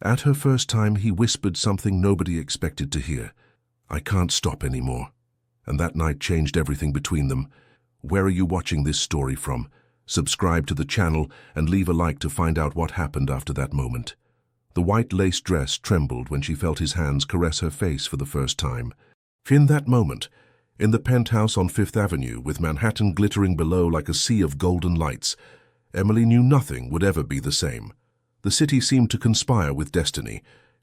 At her first time, he whispered something nobody expected to hear. "I can't stop anymore." And that night changed everything between them. Where are you watching this story from? Subscribe to the channel and leave a like to find out what happened after that moment. The white lace dress trembled when she felt his hands caress her face for the first time. In that moment, in the penthouse on Fifth Avenue, with Manhattan glittering below like a sea of golden lights, Emily knew nothing would ever be the same. The city seemed to conspire with destiny,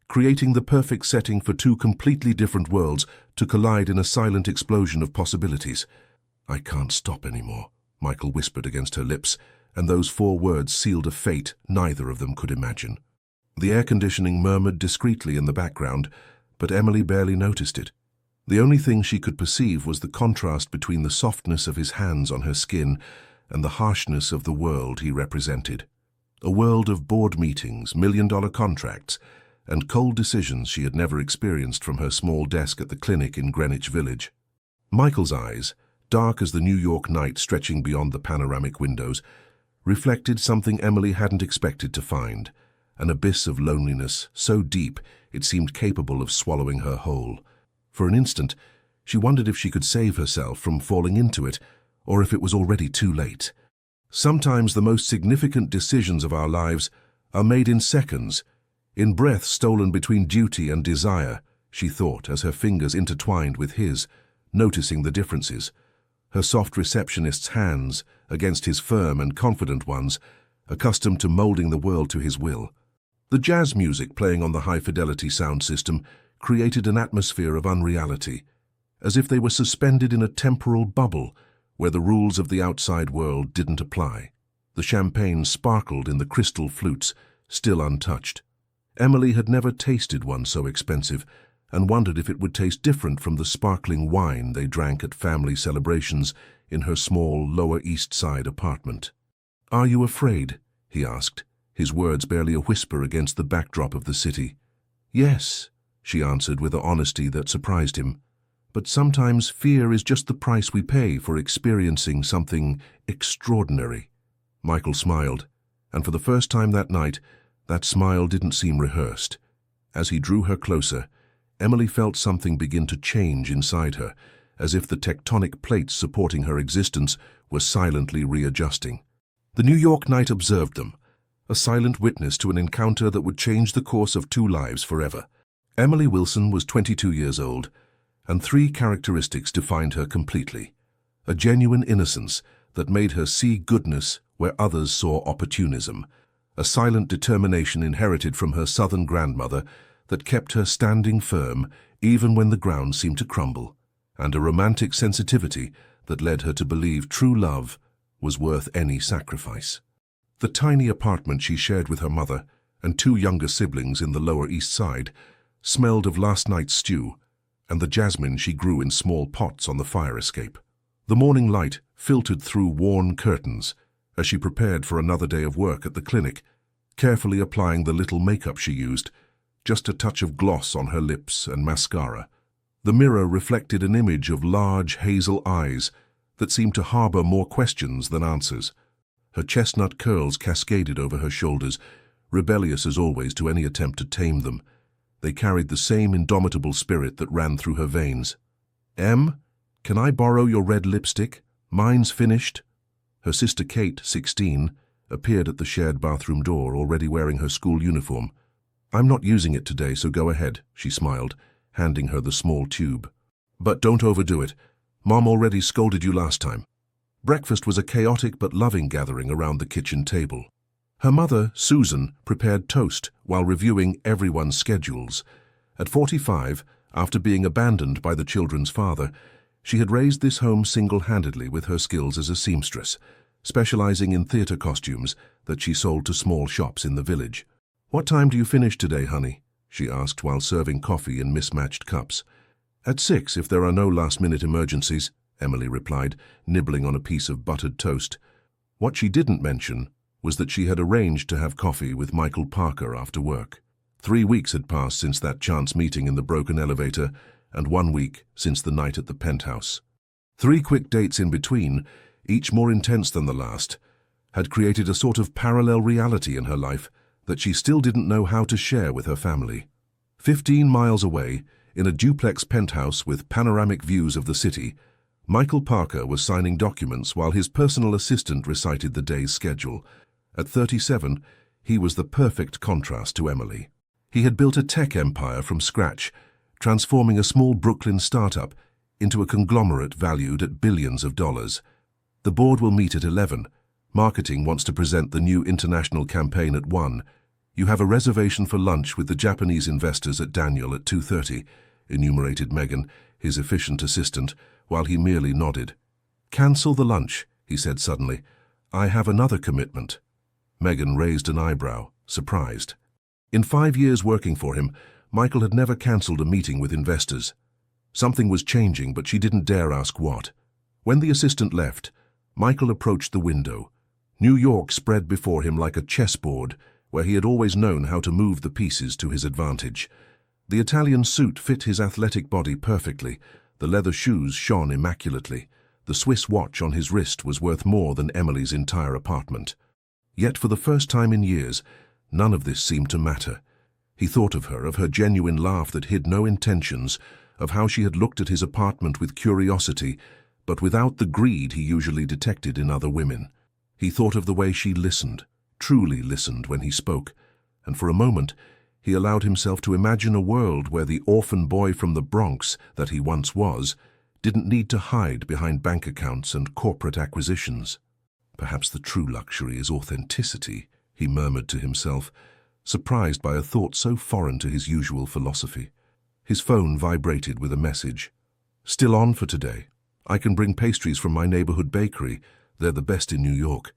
creating the perfect setting for two completely different worlds to collide in a silent explosion of possibilities. "I can't stop anymore," Michael whispered against her lips, and those 4 words sealed a fate neither of them could imagine. The air conditioning murmured discreetly in the background, but Emily barely noticed it. The only thing she could perceive was the contrast between the softness of his hands on her skin and the harshness of the world he represented. A world of board meetings, million-dollar contracts, and cold decisions she had never experienced from her small desk at the clinic in Greenwich Village. Michael's eyes, dark as the New York night stretching beyond the panoramic windows, reflected something Emily hadn't expected to find, an abyss of loneliness so deep it seemed capable of swallowing her whole. For an instant, she wondered if she could save herself from falling into it, or if it was already too late. Sometimes the most significant decisions of our lives are made in seconds, in breaths stolen between duty and desire, she thought as her fingers intertwined with his, noticing the differences. Her soft receptionist's hands against his firm and confident ones, accustomed to molding the world to his will. The jazz music playing on the high-fidelity sound system created an atmosphere of unreality, as if they were suspended in a temporal bubble where the rules of the outside world didn't apply. The champagne sparkled in the crystal flutes, still untouched. Emily had never tasted one so expensive, and wondered if it would taste different from the sparkling wine they drank at family celebrations in her small Lower East Side apartment. "Are you afraid?" he asked, his words barely a whisper against the backdrop of the city. "Yes," she answered with an honesty that surprised him. "But sometimes fear is just the price we pay for experiencing something extraordinary." Michael smiled, and for the first time that night, that smile didn't seem rehearsed. As he drew her closer, Emily felt something begin to change inside her, as if the tectonic plates supporting her existence were silently readjusting. The New York night observed them, a silent witness to an encounter that would change the course of 2 lives forever. Emily Wilson was 22 years old, and 3 characteristics defined her completely. A genuine innocence that made her see goodness where others saw opportunism, a silent determination inherited from her Southern grandmother that kept her standing firm even when the ground seemed to crumble, and a romantic sensitivity that led her to believe true love was worth any sacrifice. The tiny apartment she shared with her mother and 2 younger siblings in the Lower East Side smelled of last night's stew and the jasmine she grew in small pots on the fire escape. The morning light filtered through worn curtains as she prepared for another day of work at the clinic, carefully applying the little makeup she used, just a touch of gloss on her lips and mascara. The mirror reflected an image of large hazel eyes that seemed to harbor more questions than answers. Her chestnut curls cascaded over her shoulders, rebellious as always to any attempt to tame them. They carried the same indomitable spirit that ran through her veins. "Em, can I borrow your red lipstick? Mine's finished." Her sister Kate, 16, appeared at the shared bathroom door, already wearing her school uniform. "I'm not using it today, so go ahead," she smiled, handing her the small tube. "But don't overdo it. Mom already scolded you last time." Breakfast was a chaotic but loving gathering around the kitchen table. Her mother, Susan, prepared toast while reviewing everyone's schedules. At 45, after being abandoned by the children's father, she had raised this home single-handedly with her skills as a seamstress, specializing in theater costumes that she sold to small shops in the village. "What time do you finish today, honey?" she asked while serving coffee in mismatched cups. "At 6, if there are no last-minute emergencies," Emily replied, nibbling on a piece of buttered toast. What she didn't mention was that she had arranged to have coffee with Michael Parker after work. 3 weeks had passed since that chance meeting in the broken elevator, and 1 week since the night at the penthouse. 3 quick dates in between, each more intense than the last, had created a sort of parallel reality in her life, that she still didn't know how to share with her family. 15 miles away, in a duplex penthouse with panoramic views of the city, Michael Parker was signing documents while his personal assistant recited the day's schedule. At 37, he was the perfect contrast to Emily. He had built a tech empire from scratch, transforming a small Brooklyn startup into a conglomerate valued at billions of dollars. The board will meet at 11. Marketing wants to present the new international campaign at 1. You have a reservation for lunch with the Japanese investors at Daniel at 2:30, enumerated Megan, his efficient assistant, while he merely nodded. Cancel the lunch, he said suddenly. I have another commitment. Megan raised an eyebrow, surprised. In 5 years working for him, Michael had never cancelled a meeting with investors. Something was changing, but she didn't dare ask what. When the assistant left, Michael approached the window. New York spread before him like a chessboard, where he had always known how to move the pieces to his advantage. The Italian suit fit his athletic body perfectly. The leather shoes shone immaculately. The Swiss watch on his wrist was worth more than Emily's entire apartment. Yet for the first time in years, none of this seemed to matter. He thought of her genuine laugh that hid no intentions, of how she had looked at his apartment with curiosity, but without the greed he usually detected in other women. He thought of the way she listened, truly listened when he spoke, and for a moment he allowed himself to imagine a world where the orphan boy from the Bronx that he once was didn't need to hide behind bank accounts and corporate acquisitions. Perhaps the true luxury is authenticity, he murmured to himself, surprised by a thought so foreign to his usual philosophy. His phone vibrated with a message. Still on for today. I can bring pastries from my neighborhood bakery. They're the best in New York.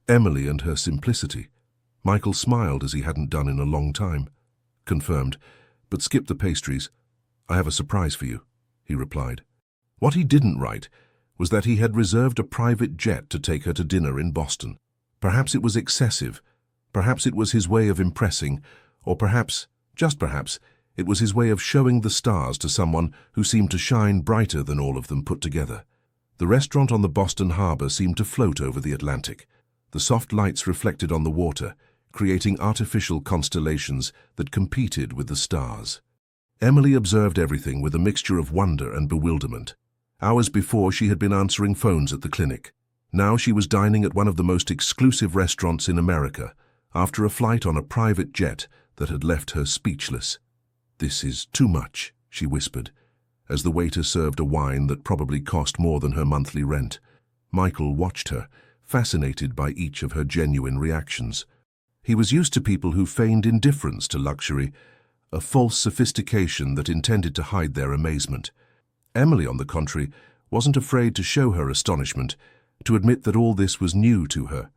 Emily and her simplicity. Michael smiled as he hadn't done in a long time. Confirmed, but skip the pastries. I have a surprise for you, he replied. What he didn't write was that he had reserved a private jet to take her to dinner in Boston. Perhaps it was excessive. Perhaps it was his way of impressing, or perhaps, just perhaps, it was his way of showing the stars to someone who seemed to shine brighter than all of them put together. The restaurant on the Boston Harbor seemed to float over the Atlantic. The soft lights reflected on the water, creating artificial constellations that competed with the stars. Emily observed everything with a mixture of wonder and bewilderment. Hours before, she had been answering phones at the clinic. Now she was dining at one of the most exclusive restaurants in America, after a flight on a private jet that had left her speechless. This is too much, she whispered, as the waiter served a wine that probably cost more than her monthly rent. Michael watched her, fascinated by each of her genuine reactions. He was used to people who feigned indifference to luxury, a false sophistication that intended to hide their amazement. Emily, on the contrary, wasn't afraid to show her astonishment, to admit that all this was new to her.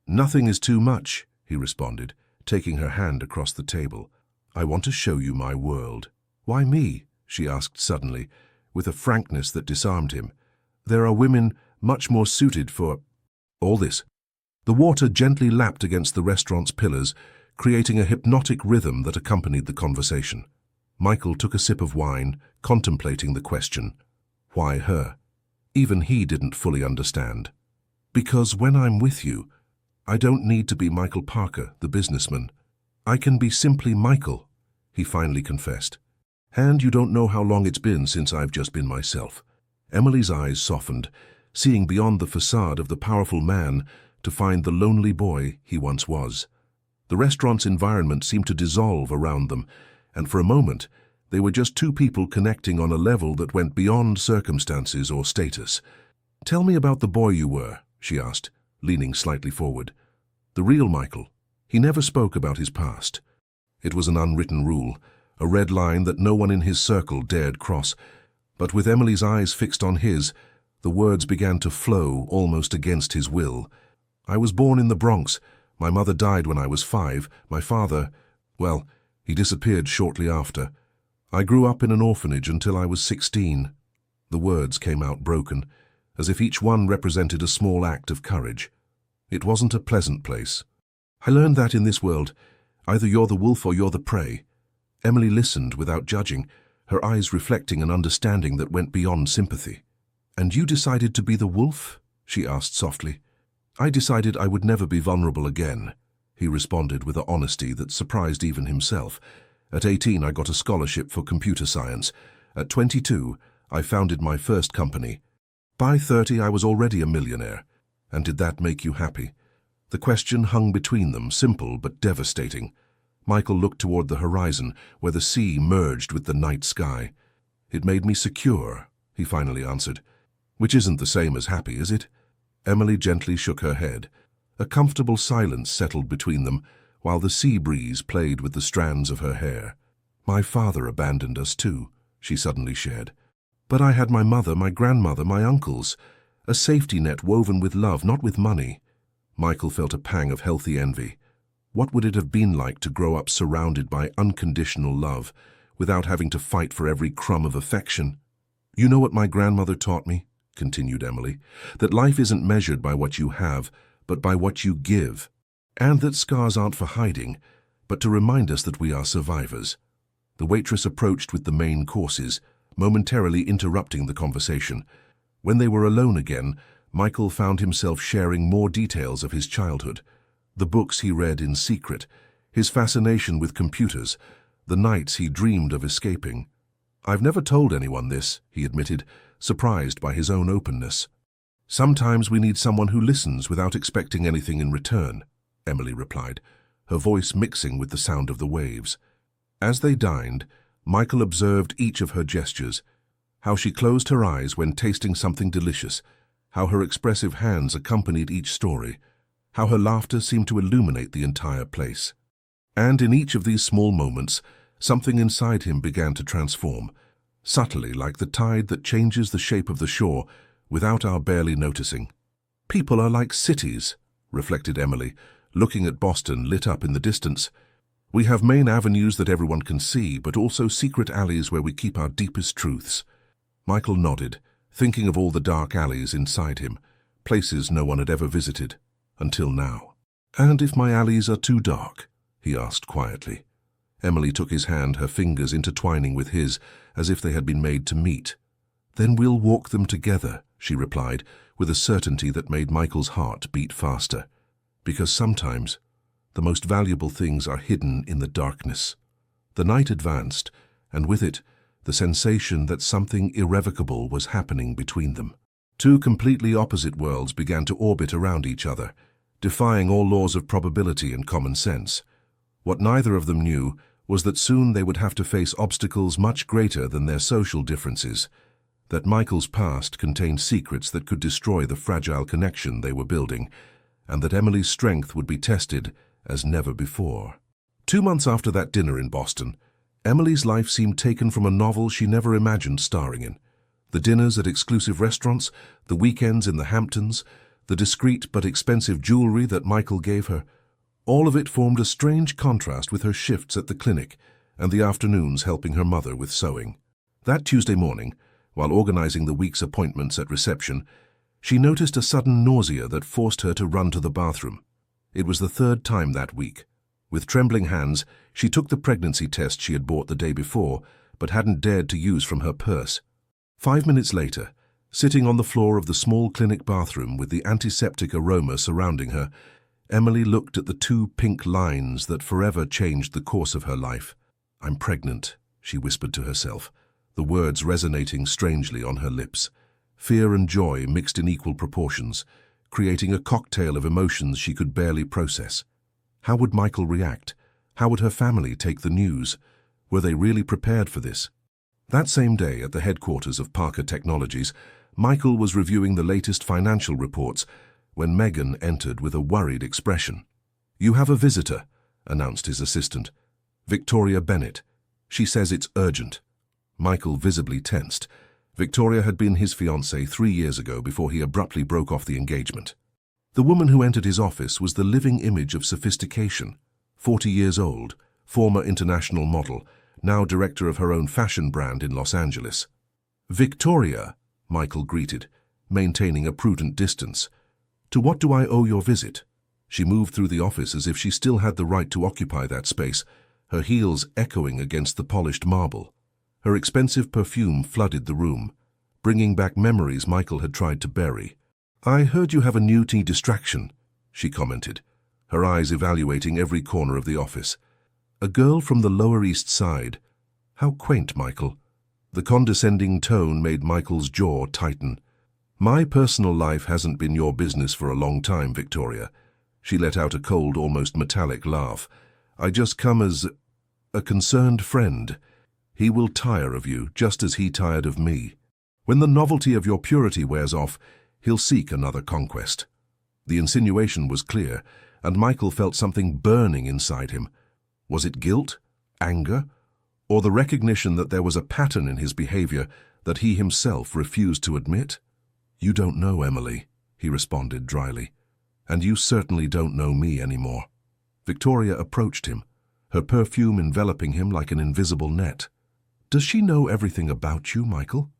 Nothing is too much, he responded, taking her hand across the table. I want to show you my world. Why me? She asked suddenly, with a frankness that disarmed him. There are women much more suited for all this. The water gently lapped against the restaurant's pillars, creating a hypnotic rhythm that accompanied the conversation. Michael took a sip of wine, contemplating the question. Why her? Even he didn't fully understand. Because when I'm with you, I don't need to be Michael Parker, the businessman. I can be simply Michael, he finally confessed. And you don't know how long it's been since I've just been myself. Emily's eyes softened, seeing beyond the facade of the powerful man to find the lonely boy he once was. The restaurant's environment seemed to dissolve around them, and for a moment they were just two people connecting on a level that went beyond circumstances or status. Tell me about the boy you were, she asked, leaning slightly forward. The real Michael. He never spoke about his past. It was an unwritten rule, a red line that no one in his circle dared cross, but with Emily's eyes fixed on his, the words began to flow almost against his will. I was born in the Bronx. My mother died when I was 5. My father, well, he disappeared shortly after. I grew up in an orphanage until I was 16. The words came out broken, as if each one represented a small act of courage. It wasn't a pleasant place. I learned that in this world, either you're the wolf or you're the prey. Emily listened without judging, her eyes reflecting an understanding that went beyond sympathy. And you decided to be the wolf? She asked softly. I decided I would never be vulnerable again. he responded with an honesty that surprised even himself. At 18, I got a scholarship for computer science. At 22, I founded my first company. By 30, I was already a millionaire. And did that make you happy? The question hung between them, simple but devastating. Michael looked toward the horizon, where the sea merged with the night sky. It made me secure, he finally answered. Which isn't the same as happy, is it? Emily gently shook her head. A comfortable silence settled between them, while the sea breeze played with the strands of her hair. My father abandoned us too, she suddenly shared. But I had my mother, my grandmother, my uncles. A safety net woven with love, not with money. Michael felt a pang of healthy envy. What would it have been like to grow up surrounded by unconditional love, without having to fight for every crumb of affection? You know what my grandmother taught me, continued Emily, that life isn't measured by what you have, but by what you give, and that scars aren't for hiding, but to remind us that we are survivors. The waitress approached with the main courses, momentarily interrupting the conversation. When they were alone again, Michael found himself sharing more details of his childhood. The books he read in secret, his fascination with computers, the nights he dreamed of escaping. I've never told anyone this, he admitted, surprised by his own openness. Sometimes we need someone who listens without expecting anything in return, Emily replied, her voice mixing with the sound of the waves. As they dined, Michael observed each of her gestures, how she closed her eyes when tasting something delicious, how her expressive hands accompanied each story, how her laughter seemed to illuminate the entire place. And in each of these small moments, something inside him began to transform, subtly like the tide that changes the shape of the shore without our barely noticing. People are like cities, reflected Emily, looking at Boston lit up in the distance. We have main avenues that everyone can see, but also secret alleys where we keep our deepest truths. Michael nodded, thinking of all the dark alleys inside him, places no one had ever visited, until now. And if my alleys are too dark? He asked quietly. Emily took his hand, her fingers intertwining with his, as if they had been made to meet. Then we'll walk them together, she replied, with a certainty that made Michael's heart beat faster. Because sometimes the most valuable things are hidden in the darkness. The night advanced, and with it, the sensation that something irrevocable was happening between them. Two completely opposite worlds began to orbit around each other, defying all laws of probability and common sense. What neither of them knew was that soon they would have to face obstacles much greater than their social differences, that Michael's past contained secrets that could destroy the fragile connection they were building, and that Emily's strength would be tested as never before. 2 months after that dinner in Boston, Emily's life seemed taken from a novel she never imagined starring in. The dinners at exclusive restaurants, the weekends in the Hamptons, the discreet but expensive jewelry that Michael gave her, all of it formed a strange contrast with her shifts at the clinic and the afternoons helping her mother with sewing. That Tuesday morning, while organizing the week's appointments at reception, she noticed a sudden nausea that forced her to run to the bathroom. It was the 3rd time that week. With trembling hands, she took the pregnancy test she had bought the day before, but hadn't dared to use from her purse. 5 minutes later, sitting on the floor of the small clinic bathroom with the antiseptic aroma surrounding her, Emily looked at the 2 pink lines that forever changed the course of her life. "I'm pregnant," she whispered to herself, the words resonating strangely on her lips. Fear and joy mixed in equal proportions, creating a cocktail of emotions she could barely process. How would Michael react? How would her family take the news? Were they really prepared for this? That same day, at the headquarters of Parker Technologies, Michael was reviewing the latest financial reports when Megan entered with a worried expression. "You have a visitor," announced his assistant. "Victoria Bennett. She says it's urgent." Michael visibly tensed. Victoria had been his fiancée 3 years ago before he abruptly broke off the engagement. The woman who entered his office was the living image of sophistication. 40 years old, former international model, now director of her own fashion brand in Los Angeles. "Victoria," Michael greeted, maintaining a prudent distance. "To what do I owe your visit?" She moved through the office as if she still had the right to occupy that space, her heels echoing against the polished marble. Her expensive perfume flooded the room, bringing back memories Michael had tried to bury. "I heard you have a new tea distraction," she commented, her eyes evaluating every corner of the office. A girl from the Lower East Side. How quaint, Michael. The condescending tone made Michael's jaw tighten. My personal life hasn't been your business for a long time, Victoria. She let out a cold, almost metallic laugh. I just come as a concerned friend. He will tire of you, just as he tired of me. When the novelty of your purity wears off, he'll seek another conquest. The insinuation was clear, and Michael felt something burning inside him. Was it guilt, anger, or the recognition that there was a pattern in his behavior that he himself refused to admit? You don't know Emily, he responded dryly, and you certainly don't know me anymore. Victoria approached him, her perfume enveloping him like an invisible net. Does she know everything about you, Michael?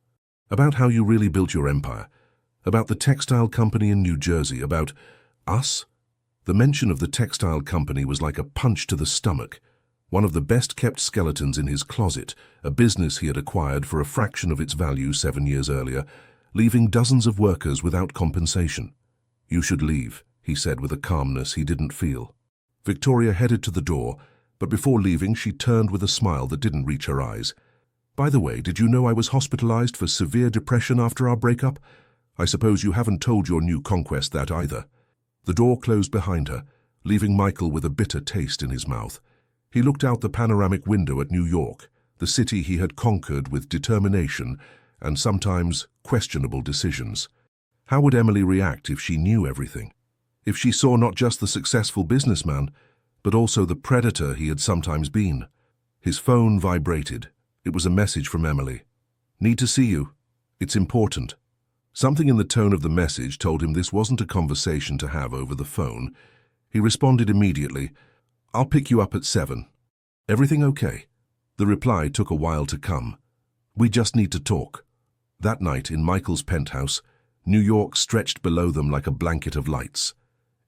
About how you really built your empire? About the textile company in New Jersey? About us? The mention of the textile company was like a punch to the stomach. One of the best-kept skeletons in his closet, a business he had acquired for a fraction of its value 7 years earlier, leaving dozens of workers without compensation. You should leave, he said with a calmness he didn't feel. Victoria headed to the door, but before leaving she turned with a smile that didn't reach her eyes. By the way, did you know I was hospitalized for severe depression after our breakup? I suppose you haven't told your new conquest that either. The door closed behind her, leaving Michael with a bitter taste in his mouth. He looked out the panoramic window at New York, the city he had conquered with determination and sometimes questionable decisions. How would Emily react if she knew everything? If she saw not just the successful businessman, but also the predator he had sometimes been? His phone vibrated. It was a message from Emily. Need to see you. It's important. Something in the tone of the message told him this wasn't a conversation to have over the phone. He responded immediately, I'll pick you up at 7. Everything okay? The reply took a while to come. We just need to talk. That night in Michael's penthouse, New York stretched below them like a blanket of lights.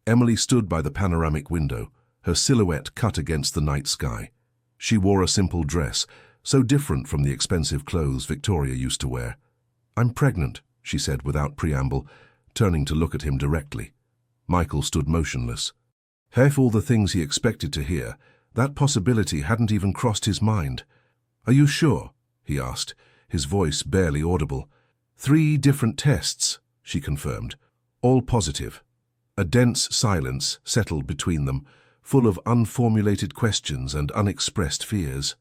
Emily stood by the panoramic window, her silhouette cut against the night sky. She wore a simple dress, so different from the expensive clothes Victoria used to wear. I'm pregnant, she said without preamble, turning to look at him directly. Michael stood motionless. Half all the things he expected to hear, that possibility hadn't even crossed his mind. Are you sure? He asked, his voice barely audible. 3 different tests, she confirmed, all positive. A dense silence settled between them, full of unformulated questions and unexpressed fears.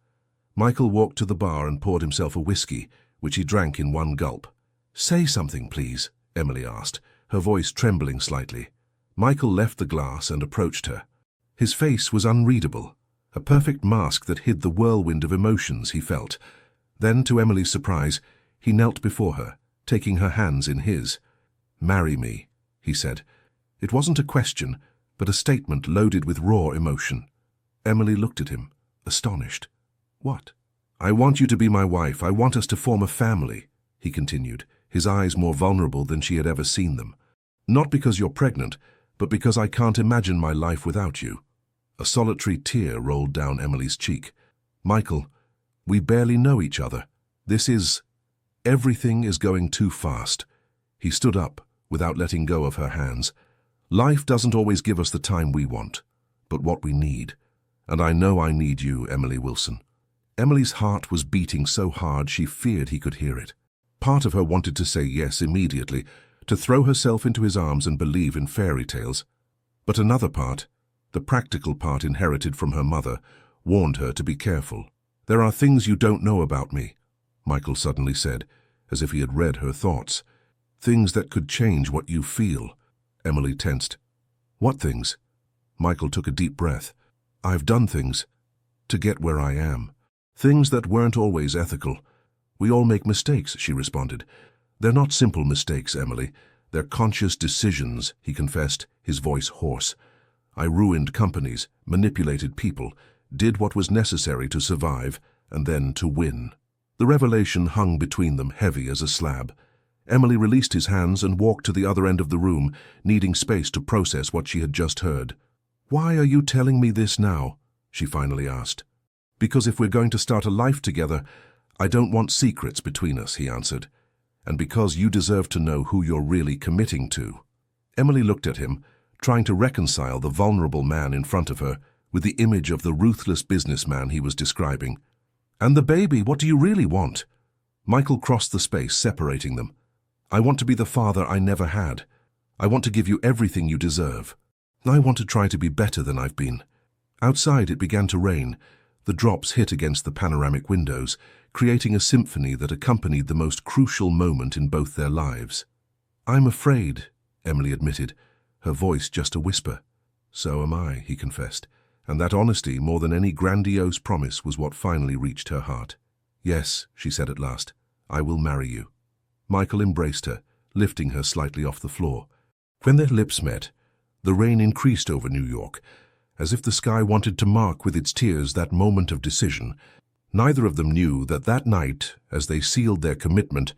Michael walked to the bar and poured himself a whiskey, which he drank in one gulp. Say something, please, Emily asked, her voice trembling slightly. Michael left the glass and approached her. His face was unreadable, a perfect mask that hid the whirlwind of emotions he felt. Then, to Emily's surprise, he knelt before her, taking her hands in his. Marry me, he said. It wasn't a question, but a statement loaded with raw emotion. Emily looked at him, astonished. What? I want you to be my wife. I want us to form a family, he continued, his eyes more vulnerable than she had ever seen them. Not because you're pregnant, but because I can't imagine my life without you. A solitary tear rolled down Emily's cheek. Michael, we barely know each other. Everything is going too fast. He stood up, without letting go of her hands. Life doesn't always give us the time we want, but what we need. And I know I need you, Emily Wilson. Emily's heart was beating so hard she feared he could hear it. Part of her wanted to say yes immediately, to throw herself into his arms and believe in fairy tales. But another part, the practical part inherited from her mother, warned her to be careful. There are things you don't know about me, Michael suddenly said, as if he had read her thoughts. Things that could change what you feel. Emily tensed. What things? Michael took a deep breath. I've done things to get where I am. Things that weren't always ethical. We all make mistakes, she responded. They're not simple mistakes, Emily. They're conscious decisions, he confessed, his voice hoarse. I ruined companies, manipulated people, did what was necessary to survive, and then to win. The revelation hung between them, heavy as a slab. Emily released his hands and walked to the other end of the room, needing space to process what she had just heard. Why are you telling me this now? She finally asked. Because if we're going to start a life together, I don't want secrets between us, he answered. And because you deserve to know who you're really committing to. Emily looked at him, trying to reconcile the vulnerable man in front of her with the image of the ruthless businessman he was describing. "And the baby, what do you really want?" Michael crossed the space separating them. "I want to be the father I never had. I want to give you everything you deserve. I want to try to be better than I've been." Outside it began to rain. The drops hit against the panoramic windows, creating a symphony that accompanied the most crucial moment in both their lives. "I'm afraid," Emily admitted, her voice just a whisper. "So am I," he confessed, and that honesty, more than any grandiose promise, was what finally reached her heart. "Yes," she said at last, "I will marry you." Michael embraced her, lifting her slightly off the floor. When their lips met, the rain increased over New York, as if the sky wanted to mark with its tears that moment of decision. Neither of them knew that that night, as they sealed their commitment,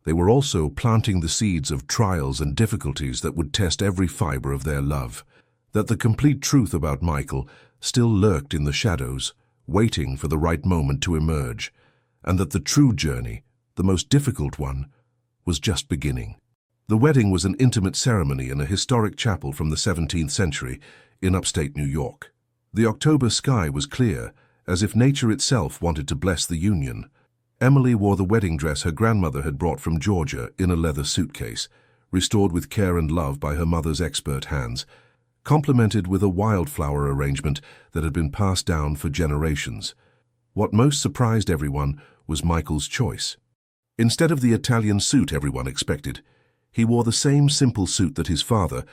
they were also planting the seeds of trials and difficulties that would test every fiber of their love. That the complete truth about Michael still lurked in the shadows, waiting for the right moment to emerge, and that the true journey, the most difficult one, was just beginning. The wedding was an intimate ceremony in a historic chapel from the 17th century in upstate New York. The October sky was clear, as if nature itself wanted to bless the union. Emily wore the wedding dress her grandmother had brought from Georgia in a leather suitcase, restored with care and love by her mother's expert hands, complemented with a wildflower arrangement that had been passed down for generations. What most surprised everyone was Michael's choice. Instead of the Italian suit everyone expected, he wore the same simple suit that his father,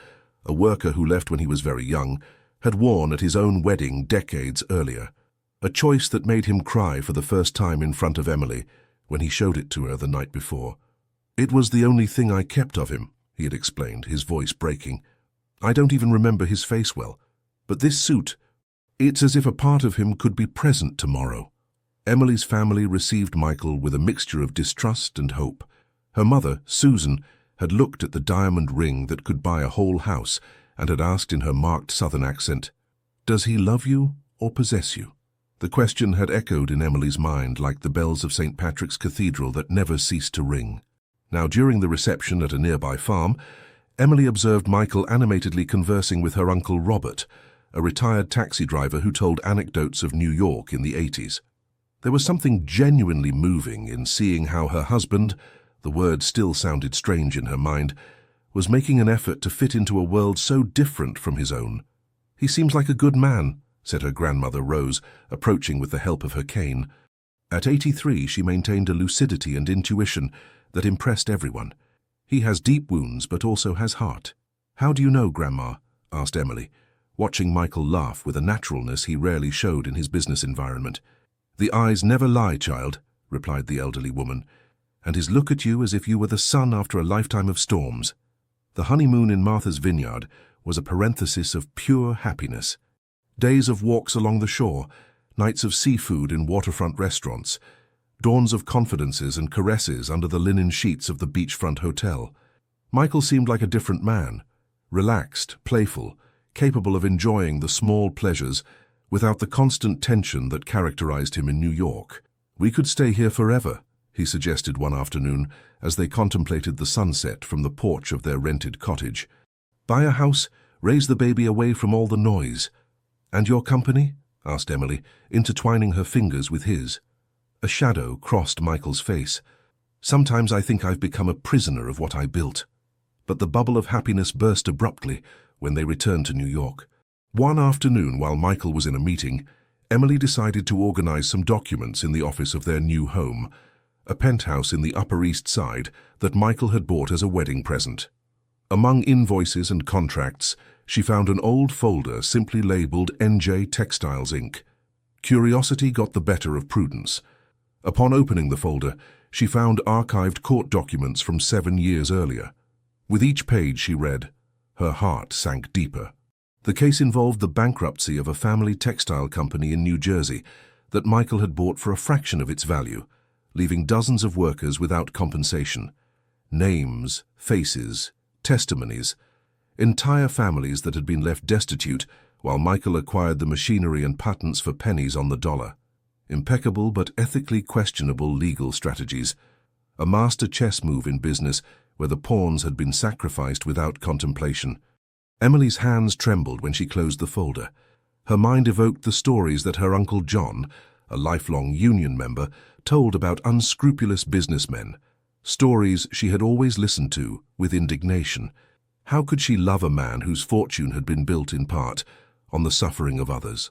a worker who left when he was very young, had worn at his own wedding decades earlier. A choice that made him cry for the first time in front of Emily when he showed it to her the night before. "It was the only thing I kept of him," he had explained, his voice breaking. "I don't even remember his face well. But this suit, it's as if a part of him could be present tomorrow." Emily's family received Michael with a mixture of distrust and hope. Her mother, Susan, had looked at the diamond ring that could buy a whole house and had asked in her marked southern accent, "Does he love you or possess you?" The question had echoed in Emily's mind like the bells of St. Patrick's Cathedral that never ceased to ring. Now, during the reception at a nearby farm, Emily observed Michael animatedly conversing with her uncle Robert, a retired taxi driver who told anecdotes of New York in the 80s. There was something genuinely moving in seeing how her husband, the word still sounded strange in her mind, was making an effort to fit into a world so different from his own. "He seems like a good man," said her grandmother Rose, approaching with the help of her cane. At 83, she maintained a lucidity and intuition that impressed everyone. "He has deep wounds, but also has heart." "How do you know, Grandma?" asked Emily, watching Michael laugh with a naturalness he rarely showed in his business environment. "The eyes never lie, child," replied the elderly woman, "and his look at you as if you were the sun after a lifetime of storms." The honeymoon in Martha's Vineyard was a parenthesis of pure happiness. Days of walks along the shore, nights of seafood in waterfront restaurants, dawns of confidences and caresses under the linen sheets of the beachfront hotel. Michael seemed like a different man, relaxed, playful, capable of enjoying the small pleasures without the constant tension that characterized him in New York. "We could stay here forever," he suggested one afternoon as they contemplated the sunset from the porch of their rented cottage. "Buy a house, raise the baby away from all the noise." "And your company?" asked Emily, intertwining her fingers with his. A shadow crossed Michael's face. "Sometimes I think I've become a prisoner of what I built." But the bubble of happiness burst abruptly when they returned to New York. One afternoon, while Michael was in a meeting, Emily decided to organize some documents in the office of their new home, a penthouse in the Upper East Side that Michael had bought as a wedding present. Among invoices and contracts, she found an old folder simply labeled NJ Textiles Inc. Curiosity got the better of prudence. Upon opening the folder, she found archived court documents from 7 years earlier. With each page she read, her heart sank deeper. The case involved the bankruptcy of a family textile company in New Jersey that Michael had bought for a fraction of its value, leaving dozens of workers without compensation. Names, faces, testimonies, entire families that had been left destitute while Michael acquired the machinery and patents for pennies on the dollar. Impeccable but ethically questionable legal strategies, a master chess move in business where the pawns had been sacrificed without contemplation. Emily's hands trembled when she closed the folder. Her mind evoked the stories that her Uncle John, a lifelong union member, told about unscrupulous businessmen, stories she had always listened to with indignation. How could she love a man whose fortune had been built in part on the suffering of others?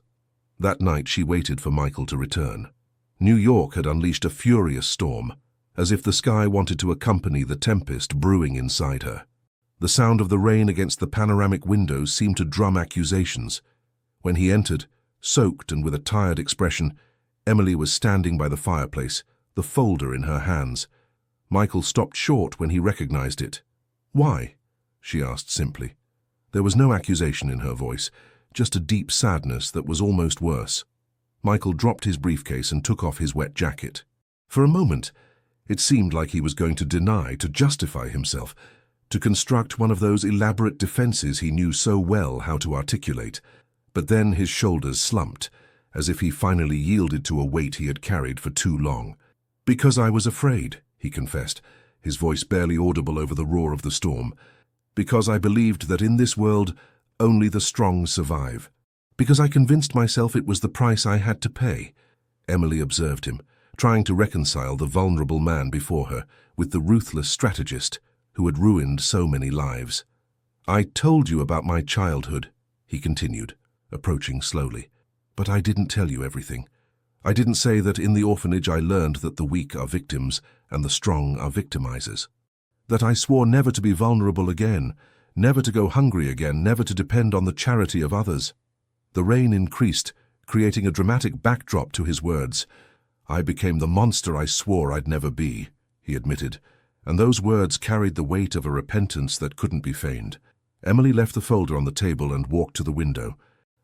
That night she waited for Michael to return. New York had unleashed a furious storm, as if the sky wanted to accompany the tempest brewing inside her. The sound of the rain against the panoramic windows seemed to drum accusations. When he entered, soaked and with a tired expression, Emily was standing by the fireplace, the folder in her hands. Michael stopped short when he recognized it. "Why?" she asked simply. There was no accusation in her voice, just a deep sadness that was almost worse. Michael dropped his briefcase and took off his wet jacket. For a moment, it seemed like he was going to deny, to justify himself, to construct one of those elaborate defenses he knew so well how to articulate. But then his shoulders slumped, as if he finally yielded to a weight he had carried for too long. "Because I was afraid," he confessed, his voice barely audible over the roar of the storm. "Because I believed that in this world only the strong survive. Because I convinced myself it was the price I had to pay." Emily observed him, trying to reconcile the vulnerable man before her with the ruthless strategist who had ruined so many lives. "I told you about my childhood," he continued, approaching slowly. "But I didn't tell you everything. I didn't say that in the orphanage I learned that the weak are victims and the strong are victimizers. That I swore never to be vulnerable again, never to go hungry again, never to depend on the charity of others." The rain increased, creating a dramatic backdrop to his words. "I became the monster I swore I'd never be," he admitted, and those words carried the weight of a repentance that couldn't be feigned. Emily left the folder on the table and walked to the window.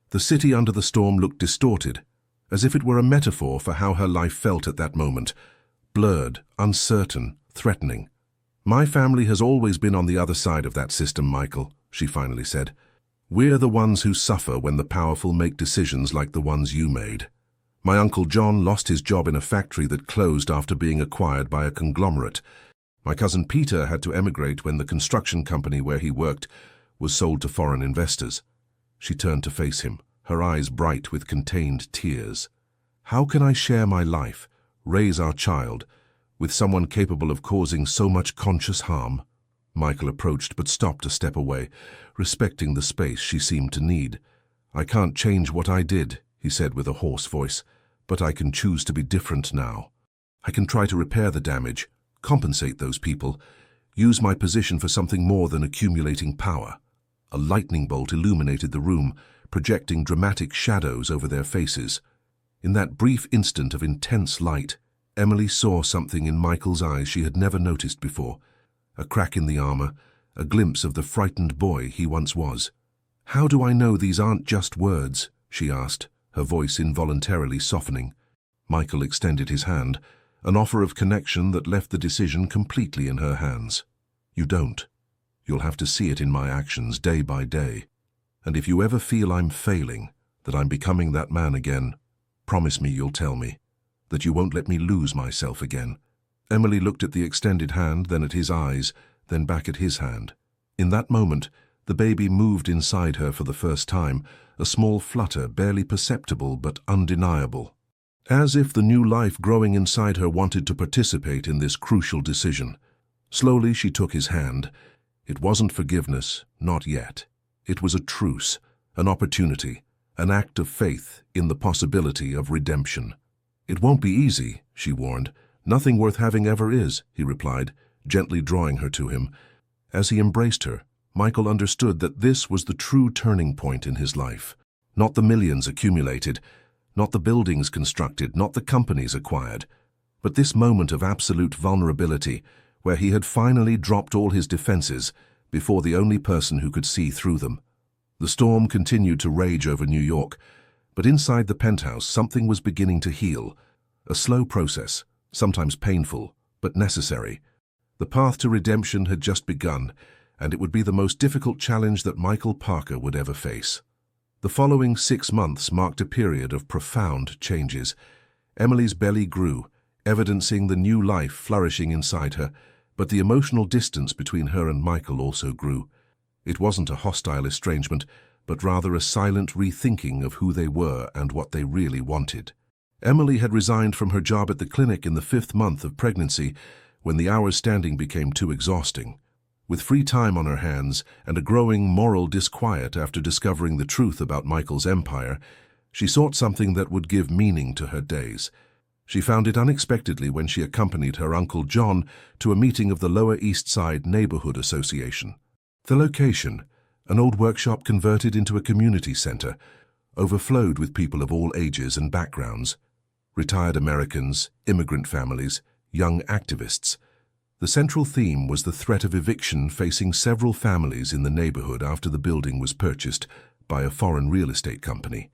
The city under the storm looked distorted, as if it were a metaphor for how her life felt at that moment, blurred, uncertain, threatening. "My family has always been on the other side of that system, Michael," she finally said. "We're the ones who suffer when the powerful make decisions like the ones you made. My Uncle John lost his job in a factory that closed after being acquired by a conglomerate. My cousin Peter had to emigrate when the construction company where he worked was sold to foreign investors." She turned to face him, her eyes bright with contained tears. "How can I share my life, raise our child, with someone capable of causing so much conscious harm?" Michael approached but stopped a step away, respecting the space she seemed to need. "I can't change what I did," he said with a hoarse voice, "but I can choose to be different now. I can try to repair the damage, compensate those people, use my position for something more than accumulating power." A lightning bolt illuminated the room, projecting dramatic shadows over their faces. In that brief instant of intense light, Emily saw something in Michael's eyes she had never noticed before. A crack in the armor, a glimpse of the frightened boy he once was. "How do I know these aren't just words?" she asked, her voice involuntarily softening. Michael extended his hand, an offer of connection that left the decision completely in her hands. "You don't. You'll have to see it in my actions day by day. And if you ever feel I'm failing, that I'm becoming that man again, promise me you'll tell me, that you won't let me lose myself again." Emily looked at the extended hand, then at his eyes, then back at his hand. In that moment, the baby moved inside her for the first time, a small flutter, barely perceptible but undeniable. As if the new life growing inside her wanted to participate in this crucial decision. Slowly she took his hand. It wasn't forgiveness, not yet. It was a truce, an opportunity, an act of faith in the possibility of redemption. "It won't be easy," she warned. "Nothing worth having ever is," he replied, gently drawing her to him. As he embraced her, Michael understood that this was the true turning point in his life. Not the millions accumulated, not the buildings constructed, not the companies acquired, but this moment of absolute vulnerability, where he had finally dropped all his defenses before the only person who could see through them. The storm continued to rage over New York, but inside the penthouse something was beginning to heal. A slow process, sometimes painful, but necessary. The path to redemption had just begun, and it would be the most difficult challenge that Michael Parker would ever face. The following 6 months marked a period of profound changes. Emily's belly grew, evidencing the new life flourishing inside her, but the emotional distance between her and Michael also grew. It wasn't a hostile estrangement, but rather a silent rethinking of who they were and what they really wanted. Emily had resigned from her job at the clinic in the 5th month of pregnancy when the hours standing became too exhausting. With free time on her hands and a growing moral disquiet after discovering the truth about Michael's empire, she sought something that would give meaning to her days. She found it unexpectedly when she accompanied her Uncle John to a meeting of the Lower East Side Neighborhood Association. The location, an old workshop converted into a community center, overflowed with people of all ages and backgrounds. Retired Americans, immigrant families, young activists. The central theme was the threat of eviction facing several families in the neighborhood after the building was purchased by a foreign real estate company.